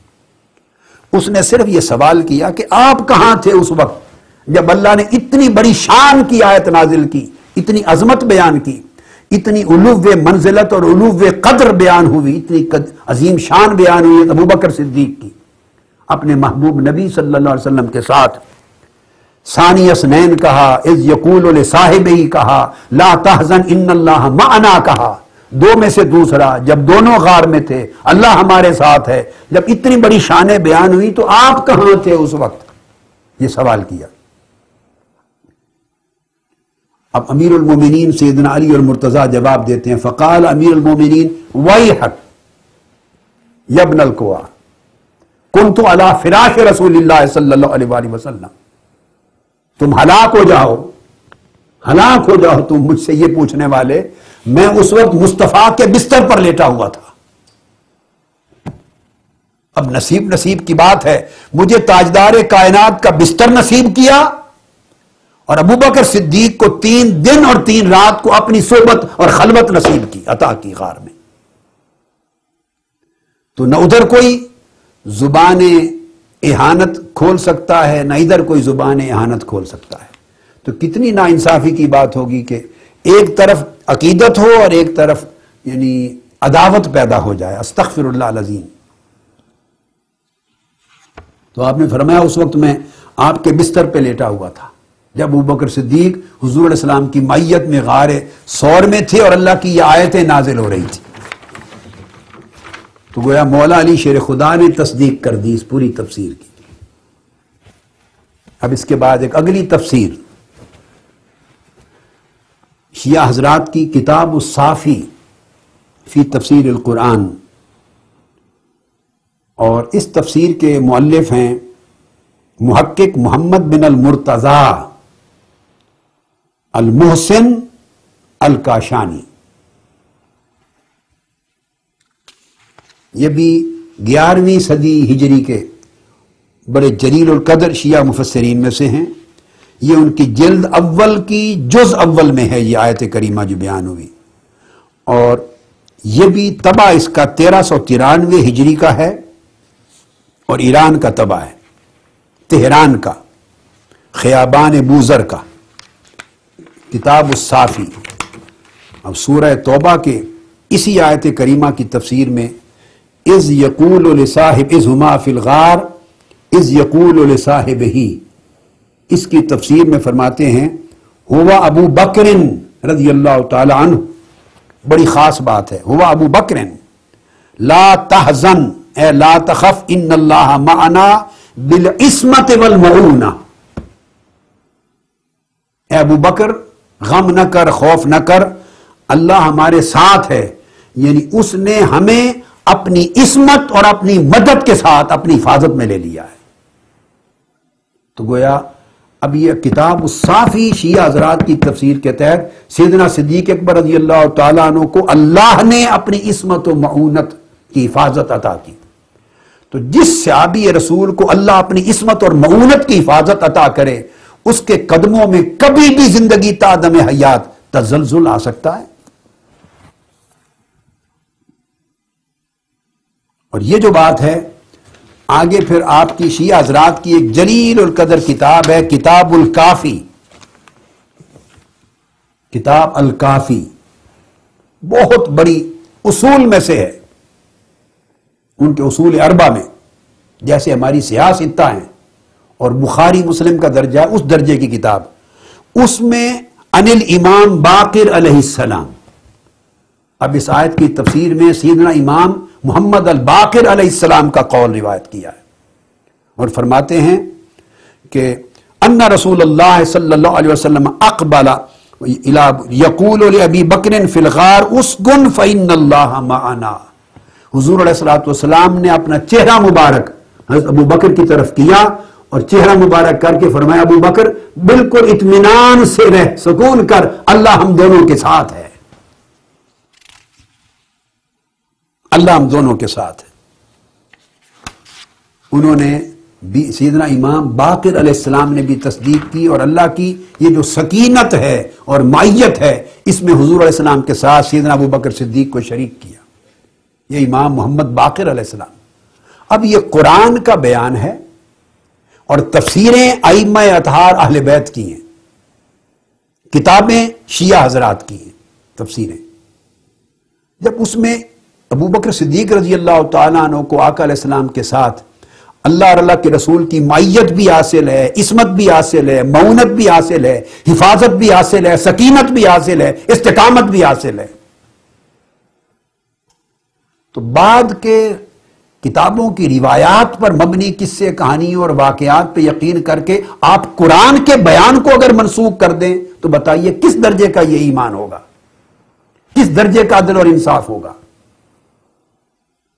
اس نے صرف یہ سوال کیا کہ آپ کہاں تھے اس وقت جب اللہ نے اتنی بڑی شان کی آیت نازل کی، اتنی عظمت بیان کی، اتنی علو منزلت اور علو قدر بیان ہوئی، اتنی عظیم شان بیان ہوئی ابو بکر صدیق کی اپنے محبوب نبی صلی اللہ علیہ وسلم کے ساتھ۔ ثانی اثنین کہا، اذ یقول لصاحبہ کہا، لا تحزن ان اللہ معنا کہا، دو میں سے دوسرا، جب دونوں غار میں تھے اللہ ہمارے ساتھ ہے، جب اتنی بڑی شانیں بیان ہوئی تو آپ کہاں تھے اس وقت؟ یہ سوال کیا۔ اب امیر المومنین سیدنا علی اور مرتضیٰ جواب دیتے ہیں، فقال امیر المومنین ویحک، یبن الکوا کنت علی فراش رسول اللہ صلی اللہ علیہ وآلہ وسلم، تم ہلاک ہو جاؤ تم مجھ سے یہ پوچھنے والے، میں اس وقت مصطفیٰ کے بستر پر لیٹا ہوا تھا۔ اب نصیب کی بات ہے، مجھے تاجدار کائنات کا بستر نصیب کیا، اور ابو بکر صدیق کو 3 دن اور 3 رات کو اپنی صحبت اور خلوت نصیب کی، عطا کی غار میں۔ تو نہ ادھر کوئی زبان اہانت کھول سکتا ہے، نہ ادھر کوئی زبان اہانت کھول سکتا ہے۔ تو کتنی ناانصافی کی بات ہوگی کہ ایک طرف عقیدت ہو اور ایک طرف یعنی عداوت پیدا ہو جائے، استغفر اللہ العظیم۔ تو آپ نے فرمایا اس وقت میں آپ کے بستر پہ لیٹا ہوا تھا جب ابو بکر صدیق حضور علیہ السلام کی معیت میں غار ثور میں تھے اور اللہ کی یہ آیتیں نازل ہو رہی تھی۔ تو گویا مولا علی شیر خدا نے تصدیق کر دی اس پوری تفسیر کی۔ اب اس کے بعد ایک اگلی تفسیر شیعہ حضرات کی کتاب الصافی فی تفسیر القرآن، اور اس تفسیر کے مؤلف ہیں محقق محمد بن المرتضیٰ المحسن الکاشانی۔ یہ بھی 11ویں صدی ہجری کے بڑے جلیل القدر شیعہ مفسرین میں سے ہیں۔ یہ ان کی جلد اول کی جز اول میں ہے یہ آیت کریمہ جو بیان ہوئی، اور یہ بھی طبع اس کا 1393 ہجری کا ہے، اور ایران کا طبع ہے، تہران کا، خیابان بوزر کا، کتاب الصافی۔ اب سورہ توبہ کے اسی آیت کریمہ کی تفسیر میں اذ یقول لصاحب اذ ہما فی الغار اذ یقول لصاحبہ، اس کی تفسیر میں فرماتے ہیں ہوا ابو بکر رضی اللہ تعالی عنہ، بڑی خاص بات ہے، ہوا ابو بکر لا تحزن اے لا تخف ان اللہ معنا بالعصمت والمعونہ، اے ابو بکر غم نہ کر، خوف نہ کر، اللہ ہمارے ساتھ ہے، یعنی اس نے ہمیں اپنی عصمت اور اپنی مدد کے ساتھ اپنی حفاظت میں لے لیا ہے۔ تو گویا اب یہ کتاب الصافی شیعہ حضرات کی تفسیر کے تحت سیدنا صدیق اکبر رضی اللہ تعالیٰ عنہ کو اللہ نے اپنی عصمت و معونت کی حفاظت عطا کی۔ تو جس صحابی رسول کو اللہ اپنی عصمت اور معونت کی حفاظت عطا کرے، اس کے قدموں میں کبھی بھی زندگی تا دم حیات تزلزل آ سکتا ہے۔ اور یہ جو بات ہے آگے پھر آپ کی شیعہ حضرات کی ایک جلیل القدر کتاب ہے، کتاب الکافی، کتاب الکافی بہت بڑی اصول میں سے ہے، ان کے اصول اربع میں، جیسے ہماری سیاہ ستہ ہیں اور بخاری مسلم کا درجہ اس درجے کی کتاب، اس میں عن الامام باقر علیہ السلام۔ اب اس آیت کی تفسیر میں سیدنا امام محمد الباقر علیہ السلام کا قول روایت کیا ہے، اور فرماتے ہیں کہ ان رسول اللہ صلی اللہ علیہ وسلم اقبل یقول لابی بکر فی الغار اسکن فإن اللہ معنا، حضور علیہ الصلوۃ والسلام نے اپنا چہرہ مبارک حضرت ابو بکر کی طرف کیا اور چہرہ مبارک کر کے فرمایا ابو بکر بالکل اطمینان سے رہ، سکون کر، اللہ ہم دونوں کے ساتھ ہے، اللہ ہم دونوں کے ساتھ ہے۔ انہوں نے بھی سیدنا امام باقر علیہ السلام نے بھی تصدیق کی، اور اللہ کی یہ جو سکینت ہے اور معیت ہے اس میں حضور علیہ السلام کے ساتھ سیدنا ابو بکر صدیق کو شریک کیا، یہ امام محمد باقر علیہ السلام۔ اب یہ قرآن کا بیان ہے اور تفسیریں ائمہ اطہار اہل بیت کی ہیں، کتابیں شیعہ حضرات کی ہیں تفسیریں۔ جب اس میں ابو بکر صدیق رضی اللہ تعالیٰ عنہ کو آقا علیہ السلام کے ساتھ اللہ اور اللہ کے رسول کی معیت بھی حاصل ہے، عصمت بھی حاصل ہے، معونت بھی حاصل ہے، حفاظت بھی حاصل ہے، سکینت بھی حاصل ہے، استقامت بھی حاصل ہے، تو بعد کے کتابوں کی روایات پر مبنی قصے کہانیوں اور واقعات پہ یقین کر کے آپ قرآن کے بیان کو اگر منسوخ کر دیں تو بتائیے کس درجے کا یہ ایمان ہوگا، کس درجے کا عدل اور انصاف ہوگا۔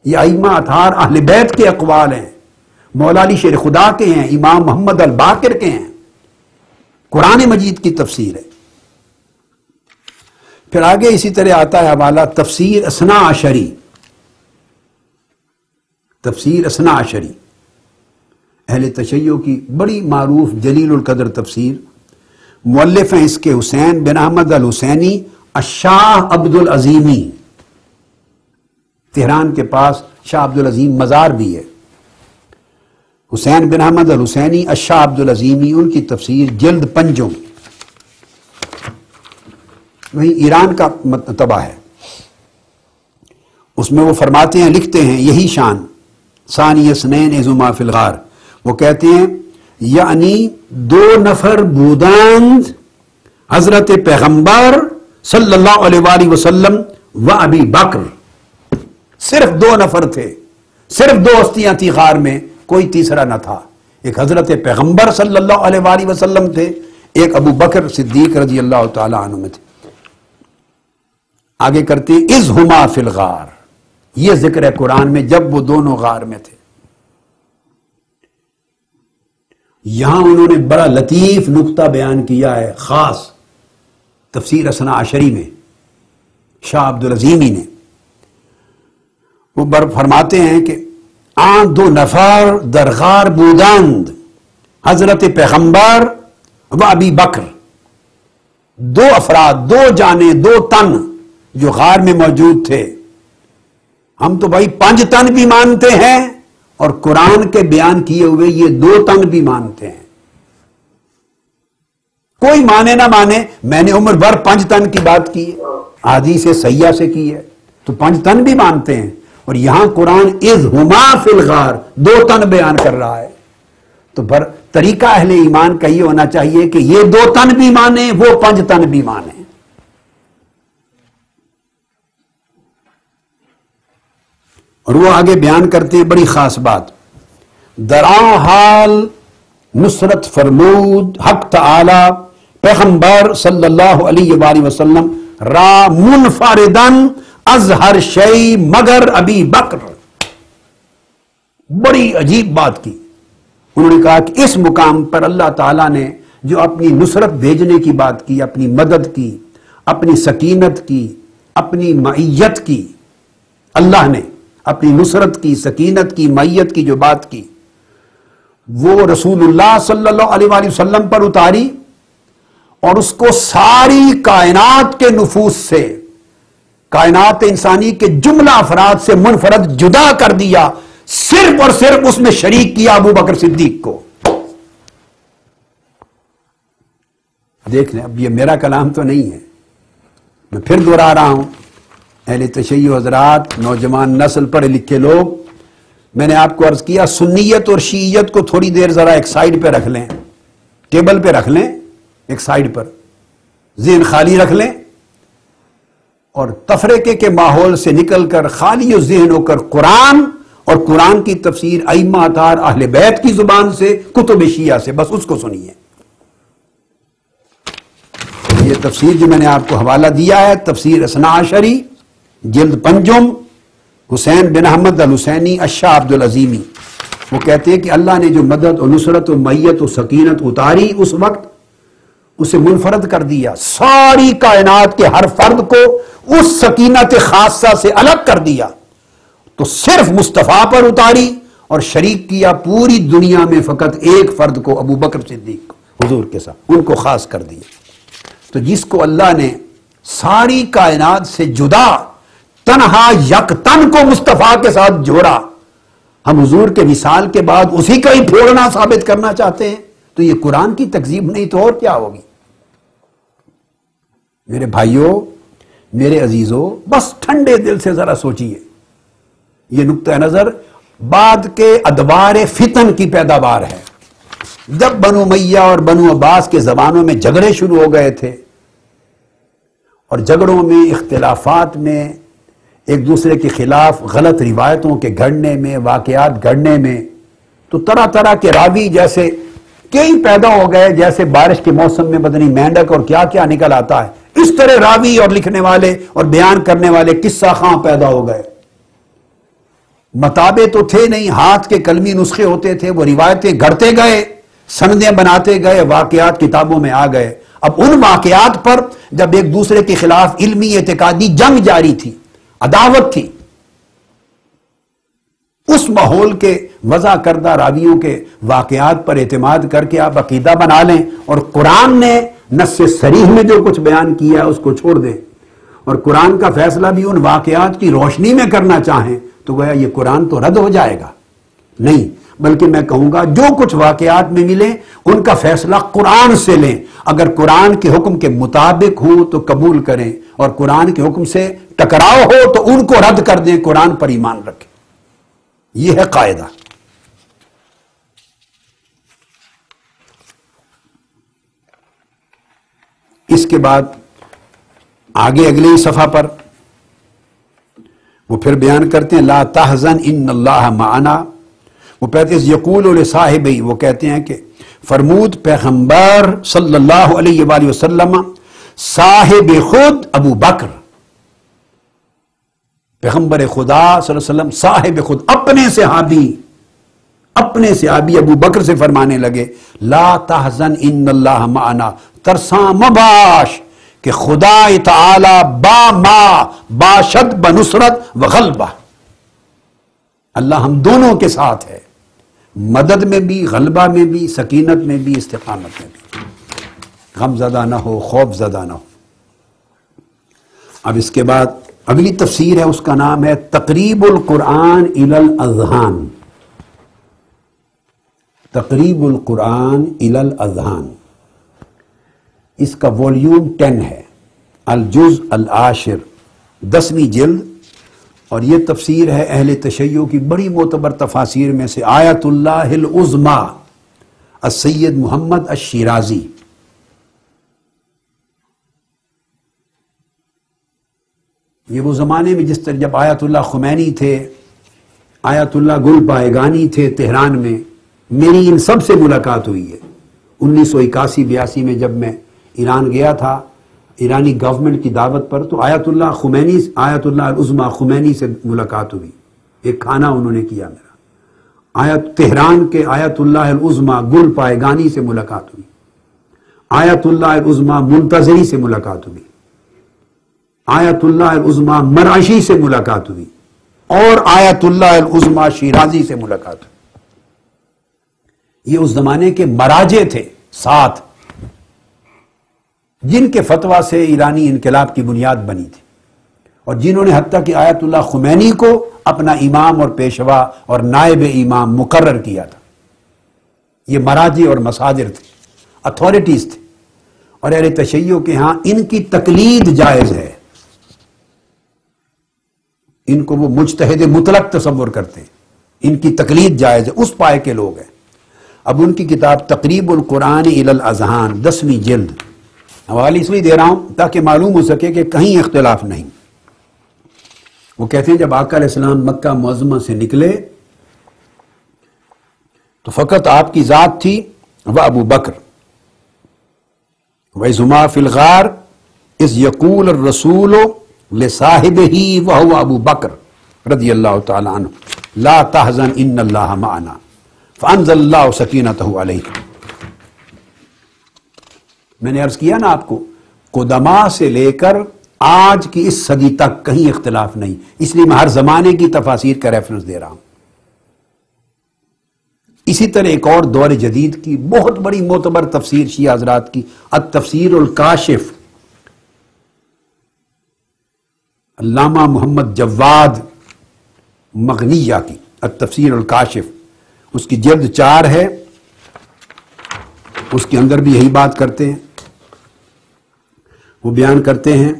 یہ ائمہ اطہار اہل بیت کے اقوال ہیں، مولا علی شیر خدا کے ہیں، امام محمد الباقر کے ہیں، قرآن مجید کی تفسیر ہے۔ پھر آگے اسی طرح آتا ہے حوالہ تفسیر اثنا عشری، تفسیر اثنا عشری اہل تشیع کی بڑی معروف جلیل القدر تفسیر، مؤلف ہیں اس کے حسین بن احمد الحسینی الشاہ عبد العظیمی، تہران کے پاس شاہ عبد العظیم مزار بھی ہے، حسین بن احمد الحسینی الشاہ عبد العظیمی، ان کی تفسیر جلد 5 وہی ایران کا مرتبہ ہے۔ اس میں وہ فرماتے ہیں، لکھتے ہیں، یہی شان ثانی اثنین اذ ہما فی الغار، وہ کہتے ہیں یعنی 2 نفر بودند حضرت پیغمبر صلی اللہ علیہ وآلہ وسلم و ابی بکر، صرف 2 نفر تھے، صرف 2 ہستیاں تھی غار میں، کوئی تیسرا نہ تھا۔ ایک حضرت پیغمبر صلی اللہ علیہ وآلہ وسلم تھے، ایک ابو بکر صدیق رضی اللہ تعالی عنہ میں تھے۔ آگے کرتے ہیں اذ ہما فی الغار، یہ ذکر ہے قرآن میں جب وہ دونوں غار میں تھے۔ یہاں انہوں نے بڑا لطیف نقطہ بیان کیا ہے، خاص تفسیر اثنا عشری میں شاہ عبد العظیمی نے، وہ فرماتے ہیں کہ آن 2 نفر در غار بودند حضرت پیغمبر و ابی بکر، 2 افراد، 2 جانیں، 2 تن جو غار میں موجود تھے۔ ہم تو بھائی 5 تن بھی مانتے ہیں اور قرآن کے بیان کیے ہوئے یہ 2 تن بھی مانتے ہیں۔ کوئی مانے نہ مانے، میں نے عمر بھر 5 تن کی بات کی ہے، حدیث سیاح سے کی ہے، تو 5 تن بھی مانتے ہیں، اور یہاں قرآن اذ ہما فی الغار 2 تن بیان کر رہا ہے۔ تو پھر طریقہ اہل ایمان کا یہ ہونا چاہیے کہ یہ 2 تن بھی مانیں، وہ 5 تن بھی مانیں۔ اور وہ آگے بیان کرتے ہیں بڑی خاص بات، درآں حال نصرت فرمود حق تعالی پیغمبر صلی اللہ علیہ وآلہ وسلم را منفردن از ہر شیء مگر ابی بکر۔ بڑی عجیب بات کی، انہوں نے کہا کہ اس مقام پر اللہ تعالیٰ نے جو اپنی نصرت بھیجنے کی بات کی، اپنی مدد کی، اپنی سکینت کی، اپنی معیت کی، اللہ نے اپنی نصرت کی، سکینت کی، معیت کی جو بات کی، وہ رسول اللہ صلی اللہ علیہ وآلہ وسلم پر اتاری، اور اس کو ساری کائنات کے نفوس سے، کائنات انسانی کے جملہ افراد سے منفرد جدا کر دیا، صرف اور صرف اس میں شریک کیا ابو بکر صدیق کو۔ دیکھ لیں، اب یہ میرا کلام تو نہیں ہے، میں پھر دوہرا رہا ہوں، اہل تشیع حضرات، نوجوان نسل، پڑھے لکھے لوگ، میں نے آپ کو عرض کیا سنیت اور شیعیت کو تھوڑی دیر ذرا ایک سائیڈ پہ رکھ لیں، ٹیبل پہ رکھ لیں، ایک سائیڈ پر ذہن خالی رکھ لیں، اور تفریقے کے ماحول سے نکل کر خالی ذہن ہو کر قرآن اور قرآن کی تفسیر ائمہ اطہار اہل بیت کی زبان سے، کتب شیعہ سے، بس اس کو سنیے۔ یہ تفسیر جو میں نے آپ کو حوالہ دیا ہے، تفسیر اثنا عشری جلد 5، حسین بن احمد الحسینی الشاہ عبد العظیمی، وہ کہتے ہیں کہ اللہ نے جو مدد و نصرت و معیت و سکینت اتاری اس وقت، اسے منفرد کر دیا، ساری کائنات کے ہر فرد کو اس سکینت خاصہ سے الگ کر دیا، تو صرف مصطفیٰ پر اتاری اور شریک کیا پوری دنیا میں فقط ایک فرد کو، ابو بکر صدیق حضور کے ساتھ، ان کو خاص کر دیا۔ تو جس کو اللہ نے ساری کائنات سے جدا تنہا یک تن کو مصطفیٰ کے ساتھ جوڑا، ہم حضور کے وصال کے بعد اسی کا ہی پھوڑنا ثابت کرنا چاہتے ہیں، تو یہ قرآن کی تکذیب نہیں تو اور کیا ہوگی؟ میرے بھائیوں، میرے عزیزوں، بس ٹھنڈے دل سے ذرا سوچئے، یہ نقطہ نظر بعد کے ادوار فتن کی پیداوار ہے۔ جب بنو امیہ اور بنو عباس کے زمانوں میں جھگڑے شروع ہو گئے تھے، اور جھگڑوں میں، اختلافات میں، ایک دوسرے کے خلاف غلط روایتوں کے گھڑنے میں، واقعات گھڑنے میں، تو طرح طرح کے راوی جیسے کئی پیدا ہو گئے، جیسے بارش کے موسم میں بدنی مینڈک اور کیا کیا نکل آتا ہے، اس طرح راوی اور لکھنے والے اور بیان کرنے والے قصہ خواں پیدا ہو گئے۔ متابے تو تھے نہیں، ہاتھ کے قلمی نسخے ہوتے تھے، وہ روایتیں گھڑتے گئے، سندیں بناتے گئے، واقعات کتابوں میں آ گئے۔ اب ان واقعات پر جب ایک دوسرے کے خلاف علمی اعتقادی جنگ جاری تھی، عداوت تھی، اس ماحول کے وضع کردہ راویوں کے واقعات پر اعتماد کر کے آپ عقیدہ بنا لیں اور قرآن نے نص صریح میں جو کچھ بیان کیا ہے اس کو چھوڑ دیں اور قرآن کا فیصلہ بھی ان واقعات کی روشنی میں کرنا چاہیں تو گویا یہ قرآن تو رد ہو جائے گا۔ نہیں، بلکہ میں کہوں گا جو کچھ واقعات میں ملے ان کا فیصلہ قرآن سے لیں، اگر قرآن کے حکم کے مطابق ہو تو قبول کریں اور قرآن کے حکم سے ٹکراؤ ہو تو ان کو رد کر دیں، قرآن پر ایمان رکھیں۔ یہ ہے قاعدہ۔ اس کے بعد آگے اگلے ہی صفحہ پر وہ پھر بیان کرتے ہیں لا تحزن ان اللہ معنا، وہ کہتے ہیں یقول لصاحبی، وہ کہتے ہیں کہ فرمود پیغمبر صلی اللہ علیہ وآلہ وسلم صاحب خود ابو بکر، پیغمبر خدا صلی اللہ علیہ وسلم صاحب خود اپنے صحابی ابو بکر سے فرمانے لگے لا تحزن ان اللہ معنا، ترساں مباش کہ خدا تعالی باشد بنصرت و غلبہ، اللہ ہم دونوں کے ساتھ ہے، مدد میں بھی، غلبہ میں بھی، سکینت میں بھی، استقامت میں بھی، غم زدہ نہ ہو، خوف زدہ نہ ہو۔ اب اس کے بعد اگلی تفسیر ہے، اس کا نام ہے تقریب القرآن الی الاذہان، تقریب القرآن الی الاذہان، اس کا والیوم 10 ہے، الجزء العاشر، 10ویں جلد، اور یہ تفسیر ہے اہل تشیع کی بڑی معتبر تفاسیر میں سے آیت اللہ العظمی السید محمد الشیرازی۔ یہ وہ زمانے میں جس طرح جب آیت اللہ خمینی تھے، آیت اللہ گل پائگانی تھے تہران میں، میری ان سب سے ملاقات ہوئی ہے 1981-82 میں جب میں ایران گیا تھا ایرانی گورنمنٹ کی دعوت پر، تو آیت اللہ خمینی، آیت اللہ العظمی خمینی سے ملاقات ہوئی، ایک کھانا انہوں نے کیا میرا۔ تہران کے آیت اللہ العظمی گل پائگانی سے ملاقات ہوئی، آیت اللہ العظمی منتظری سے ملاقات ہوئی، آیت اللہ العظمی مرعشی سے ملاقات ہوئی، اور آیت اللہ العظمی شیرازی سے ملاقات ہوئی۔ یہ اس زمانے کے مراجع تھے 7 جن کے فتویٰ سے ایرانی انقلاب کی بنیاد بنی تھی، اور جنہوں نے حتیٰ کہ آیت اللہ خمینی کو اپنا امام اور پیشوا اور نائب امام مقرر کیا تھا۔ یہ مراجع اور مصادر تھے، اتھارٹیز تھے، اور اہل تشیع کے ہاں ان کی تقلید جائز ہے، ان کو وہ مجتہد مطلق تصور کرتے ہیں، ان کی تقلید جائز ہے، اس پائے کے لوگ ہیں۔ اب ان کی کتاب تقریب القرآن الی الاذہان 10ویں جلد، حوالے اس لیے دے رہا ہوں تاکہ معلوم ہو سکے کہ کہیں اختلاف نہیں۔ وہ کہتے ہیں جب آقا علیہ السلام مکہ معظمہ سے نکلے تو فقط آپ کی ذات تھی و ابو بکر، وَإِذْ هُمَا فِي الْغَارِ إِذْ يَقُولُ الرَّسُولُ لِصَاحِبِهِ وَهُوَ أَبُو بَكْرَ رضی اللہ تعالی عنہ لا تحزن ان اللہ معنا فانزل اللہ سکینتہ علیہ۔ میں نے عرض کیا نا آپ کو، قدماء سے لے کر آج کی اس صدی تک کہیں اختلاف نہیں، اس لیے میں ہر زمانے کی تفاسیر کا ریفرنس دے رہا ہوں۔ اسی طرح ایک اور دور جدید کی بہت بڑی معتبر تفسیر شیعہ حضرات کی التفسیر الکاشف، علامہ محمد جواد مغنیہ کی التفسیر الکاشف، اس کی جلد 4 ہے، اس کے اندر بھی یہی بات کرتے ہیں۔ وہ بیان کرتے ہیں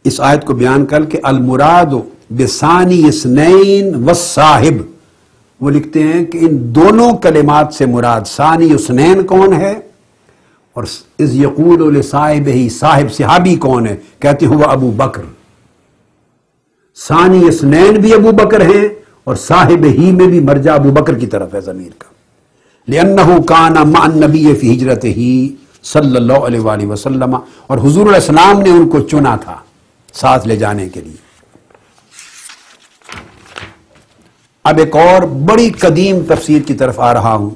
اس آیت کو بیان کر کے المراد بثانی اثنین والصاحب، وہ لکھتے ہیں کہ ان دونوں کلمات سے مراد ثانی اثنین کون ہے اور اذ یقول لصاحبہ صاحب صحابی کون ہے، کہتے ہیں وہ ابو بکر۔ ثانی اثنین بھی ابو بکر ہیں اور صاحب ہی میں بھی مرجع ابو بکر کی طرف ہے ضمیر کا، لأنہ کان مع النبی فی ہجرتہ صلی اللہ علیہ وآلہ وسلم، اور حضور علیہ السلام نے ان کو چنا تھا ساتھ لے جانے کے لیے۔ اب ایک اور بڑی قدیم تفسیر کی طرف آ رہا ہوں.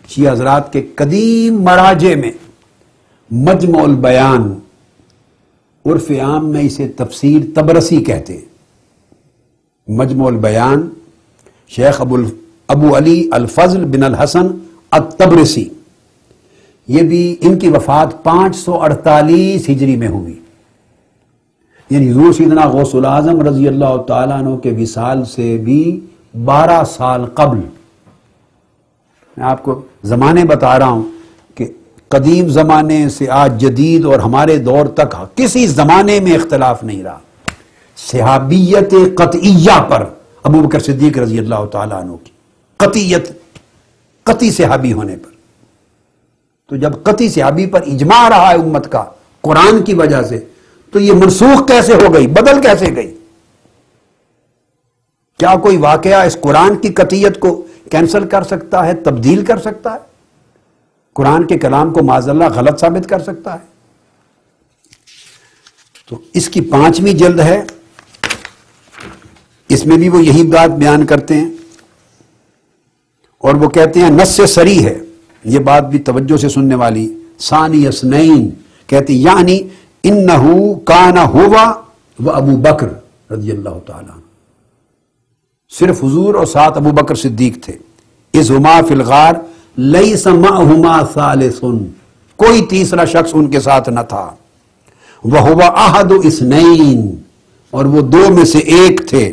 شیعہ حضرات کے قدیم مراجع میں مجمع البیان، عرف عام میں اسے تفسیر طبرسی کہتے ہیں. مجمع البیان شیخ ابو علی الفضل بن الحسن الطبرسی، یہ بھی ان کی وفات 548 ہجری میں ہوئی، یعنی حضور سیدنا غوث العظم رضی اللہ تعالیٰ عنہ کے وصال سے بھی 12 سال قبل. میں آپ کو زمانے بتا رہا ہوں کہ قدیم زمانے سے آج جدید اور ہمارے دور تک کسی زمانے میں اختلاف نہیں رہا صحابیت قطعیہ پر ابو بکر صدیق رضی اللہ تعالیٰ عنہ کی قطعی صحابی ہونے پر. تو جب قطعی صحابی پر اجماع رہا ہے امت کا قرآن کی وجہ سے، تو یہ منسوخ کیسے ہو گئی، بدل کیسے گئی؟ کیا کوئی واقعہ اس قرآن کی قطعیت کو کینسل کر سکتا ہے، تبدیل کر سکتا ہے، قرآن کے کلام کو معاذ اللہ غلط ثابت کر سکتا ہے؟ تو اس کی 5ویں جلد ہے، اس میں بھی وہ یہی بات بیان کرتے ہیں، اور وہ کہتے ہیں نص صریح ہے. یہ بات بھی توجہ سے سننے والی. ثانی اثنین کہتے ہیں یعنی انہو کان ہوا و ابو بکر رضی اللہ تعالیٰ عنہ، صرف حضور اور ساتھ ابو بکر صدیق تھے. اذ ہما فی الغار لیس معہما ثالث، کوئی تیسرا شخص ان کے ساتھ نہ تھا. وہو احد اثنین، اور وہ 2 میں سے ایک تھے.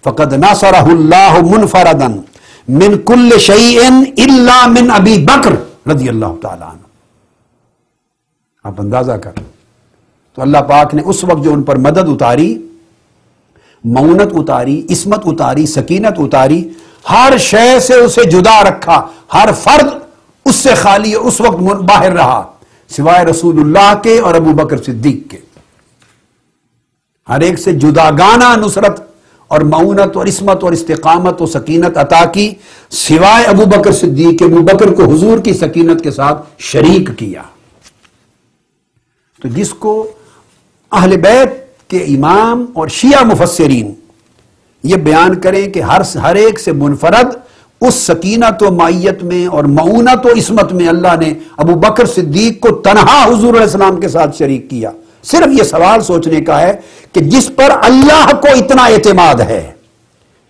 فقد نصرہ اللہ منفردا من کل شیء الا من ابی بکر رضی اللہ تعالیٰ عنہ. آپ اندازہ کر، تو اللہ پاک نے اس وقت جو ان پر مدد اتاری، معونت اتاری، عصمت اتاری، سکینت اتاری، ہر شے سے اسے جدا رکھا، ہر فرد اس سے خالی اس وقت باہر رہا سوائے رسول اللہ کے اور ابو بکر صدیق کے. ہر ایک سے جداگانہ نصرت اور معونت اور عصمت اور استقامت و سکینت عطا کی سوائے ابو بکر صدیق کے. ابو بکر کو حضور کی سکینت کے ساتھ شریک کیا. تو جس کو اہل بیت کے امام اور شیعہ مفسرین یہ بیان کریں کہ ہر ایک سے منفرد اس سکینت و معیت میں اور معونت و عصمت میں اللہ نے ابو بکر صدیق کو تنہا حضور علیہ السلام کے ساتھ شریک کیا. صرف یہ سوال سوچنے کا ہے کہ جس پر اللہ کو اتنا اعتماد ہے،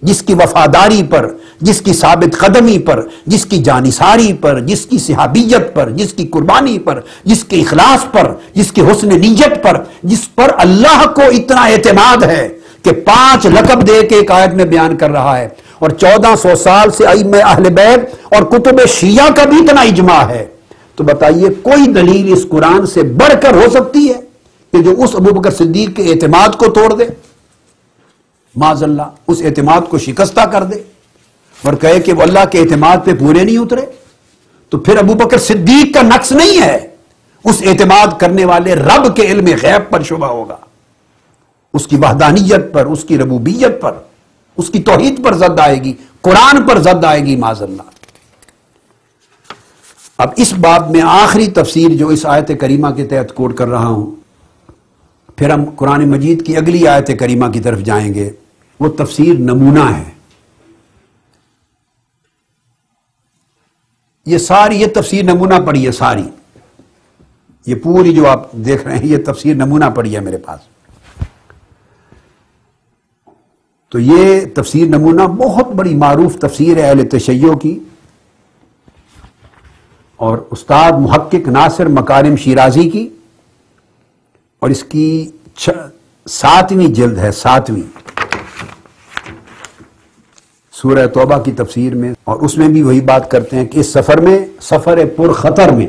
جس کی وفاداری پر، جس کی ثابت قدمی پر، جس کی جانثاری پر، جس کی صحابیت پر، جس کی قربانی پر، جس کے اخلاص پر، جس کی حسن نیت پر، جس پر اللہ کو اتنا اعتماد ہے کہ 5 لقب دے کے ایک آیت میں بیان کر رہا ہے، اور 1400 سال سے ائمہ اہل بیت اور کتب شیعہ کا بھی اتنا اجماع ہے. تو بتائیے کوئی دلیل اس قرآن سے بڑھ کر ہو سکتی ہے کہ جو اس ابو بکر صدیق کے اعتماد کو توڑ دے، معاذ اللہ اس اعتماد کو شکستہ کر دے اور کہے کہ وہ اللہ کے اعتماد پہ پورے نہیں اترے؟ تو پھر ابو بکر صدیق کا نقص نہیں ہے، اس اعتماد کرنے والے رب کے علم غیب پر شبہ ہوگا، اس کی وحدانیت پر، اس کی ربوبیت پر، اس کی توحید پر زد آئے گی، قرآن پر زد آئے گی معاذ اللہ. اب اس باب میں آخری تفسیر جو اس آیت کریمہ کے تحت کوٹ کر رہا ہوں، پھر ہم قرآن مجید کی اگلی آیت کریمہ کی طرف جائیں گے. وہ تفسیر نمونہ ہے. یہ تفسیر نمونہ پڑھی ہے ساری، یہ پوری جو آپ دیکھ رہے ہیں یہ تفسیر نمونہ پڑھی ہے میرے پاس. تو یہ تفسیر نمونہ بہت بڑی معروف تفسیر ہے اہل تشیع کی، اور استاد محقق ناصر مکارم شیرازی کی، اور اس کی 7ویں جلد ہے، 7ویں سورہ توبہ کی تفسیر میں. اور اس میں بھی وہی بات کرتے ہیں کہ اس سفر میں، سفر پر خطر میں،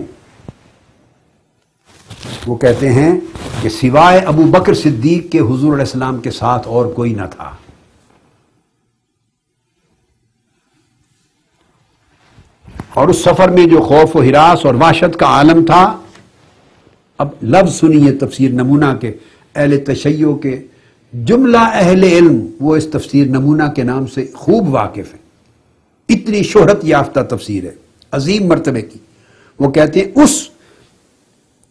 وہ کہتے ہیں کہ سوائے ابو بکر صدیق کے حضور علیہ السلام کے ساتھ اور کوئی نہ تھا. اور اس سفر میں جو خوف و ہراس اور وحشت کا عالم تھا. اب لفظ سنیے تفسیر نمونہ کے. اہل تشیع کے جملہ اہل علم وہ اس تفسیر نمونہ کے نام سے خوب واقف ہیں. اتنی شہرت یافتہ تفسیر ہے، عظیم مرتبے کی. وہ کہتے ہیں اس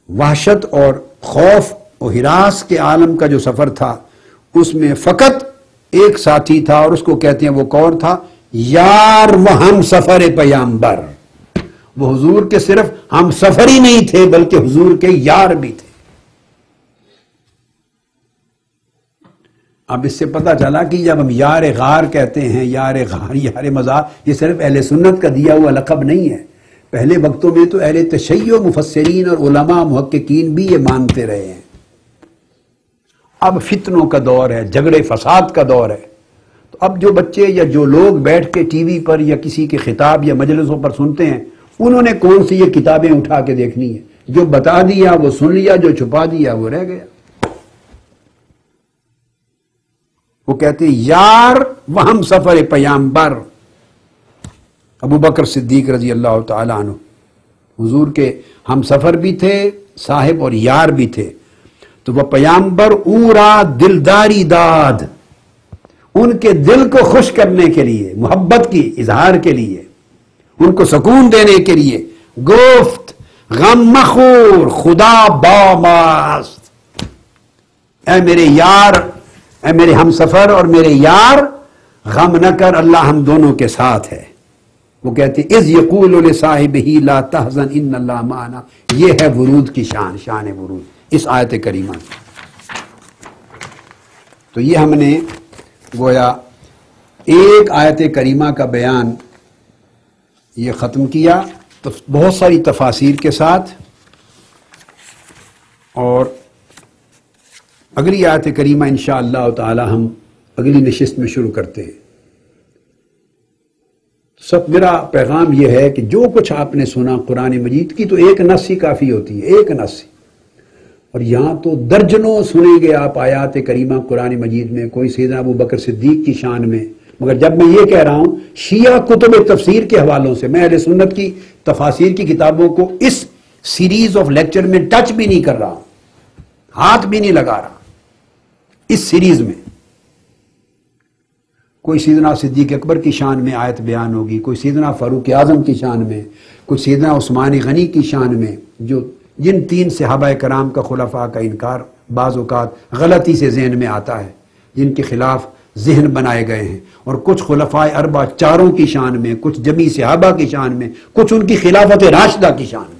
وحشت اور خوف و ہراس کے عالم کا جو سفر تھا، اس میں فقط ایک ساتھی تھا اور اس کو کہتے ہیں وہ کون تھا؟ یار و ہم سفر پیامبر. وہ حضور کے صرف ہم سفر ہی نہیں تھے بلکہ حضور کے یار بھی تھے. اب اس سے پتہ چلا کہ جب ہم یار غار کہتے ہیں، یار غار، یار مزار، یہ صرف اہل سنت کا دیا ہوا لقب نہیں ہے. پہلے وقتوں میں تو اہل تشیع، مفسرین اور علماء محققین بھی یہ مانتے رہے ہیں. اب فتنوں کا دور ہے، جھگڑے فساد کا دور ہے، تو اب جو بچے یا جو لوگ بیٹھ کے ٹی وی پر یا کسی کے خطاب یا مجلسوں پر سنتے ہیں، انہوں نے کون سی یہ کتابیں اٹھا کے دیکھنی ہے؟ جو بتا دیا وہ سن لیا، جو چھپا دیا وہ رہ گیا. وہ کہتے ہیں یار و ہم سفر پیامبر. ابو بکر صدیق رضی اللہ تعالیٰ عنہ حضور کے ہم سفر بھی تھے، صاحب اور یار بھی تھے. تو وہ پیامبر اورا دلداری داد، ان کے دل کو خوش کرنے کے لیے، محبت کی اظہار کے لیے، ان کو سکون دینے کے لیے گفت غم مخور خدا باماست. اے میرے یار، اے میرے ہم سفر اور میرے یار، غم نہ کر، اللہ ہم دونوں کے ساتھ ہے. وہ کہتے اذ یقول لصاحبہ لا تحزن ان اللہ معنا. یہ ہے ورود کی شان، شان ورود اس آیت کریمہ کی. تو یہ ہم نے گویا ایک آیت کریمہ کا بیان یہ ختم کیا بہت ساری تفاسیر کے ساتھ، اور اگلی آیت کریمہ انشاءاللہ تعالی ہم اگلی نشست میں شروع کرتے ہیں. سب میرا پیغام یہ ہے کہ جو کچھ آپ نے سنا قرآن مجید کی، تو ایک نص ہی کافی ہوتی ہے، ایک نص. اور یہاں تو درجنوں سنیں گے آپ آیات کریمہ قرآن مجید میں، کوئی سیدنا ابو بکر صدیق کی شان میں. مگر جب میں یہ کہہ رہا ہوں شیعہ کتب تفسیر کے حوالوں سے، میں اہل سنت کی تفاسیر کی کتابوں کو اس سیریز آف لیکچر میں ٹچ بھی نہیں کر رہا ہوں، ہاتھ بھی نہیں لگا رہا. اس سیریز میں کوئی سیدنا صدیق اکبر کی شان میں آیت بیان ہوگی، کوئی سیدنا فاروق اعظم کی شان میں، کوئی سیدنا عثمان غنی کی شان میں، جن 3 صحابہ کرام کا خلفاء کا انکار بعض اوقات غلطی سے ذہن میں آتا ہے، جن کے خلاف ذہن بنائے گئے ہیں. اور کچھ خلفاء اربعہ چاروں کی شان میں، کچھ جمی صحابہ کی شان میں، کچھ ان کی خلافت راشدہ کی شان میں.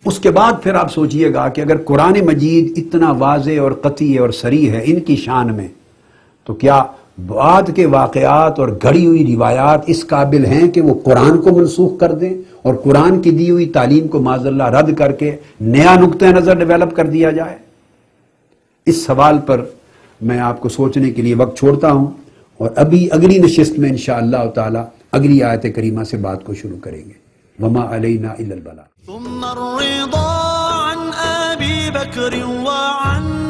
اس کے بعد پھر آپ سوچئے گا کہ اگر قرآن مجید اتنا واضح اور قطعی اور صریح ہے ان کی شان میں، تو کیا بعد کے واقعات اور گھڑی ہوئی روایات اس قابل ہیں کہ وہ قرآن کو منسوخ کر دیں اور قرآن کی دی ہوئی تعلیم کو معاذ اللہ رد کر کے نیا نقطہ نظر ڈیولپ کر دیا جائے؟ اس سوال پر میں آپ کو سوچنے کے لیے وقت چھوڑتا ہوں، اور ابھی اگلی نشست میں انشاءاللہ تعالی اگلی آیت کریمہ سے بات کو شروع کریں گے. وما علینا الا البلاغ. ثم الرضا عن أبي بكر وعن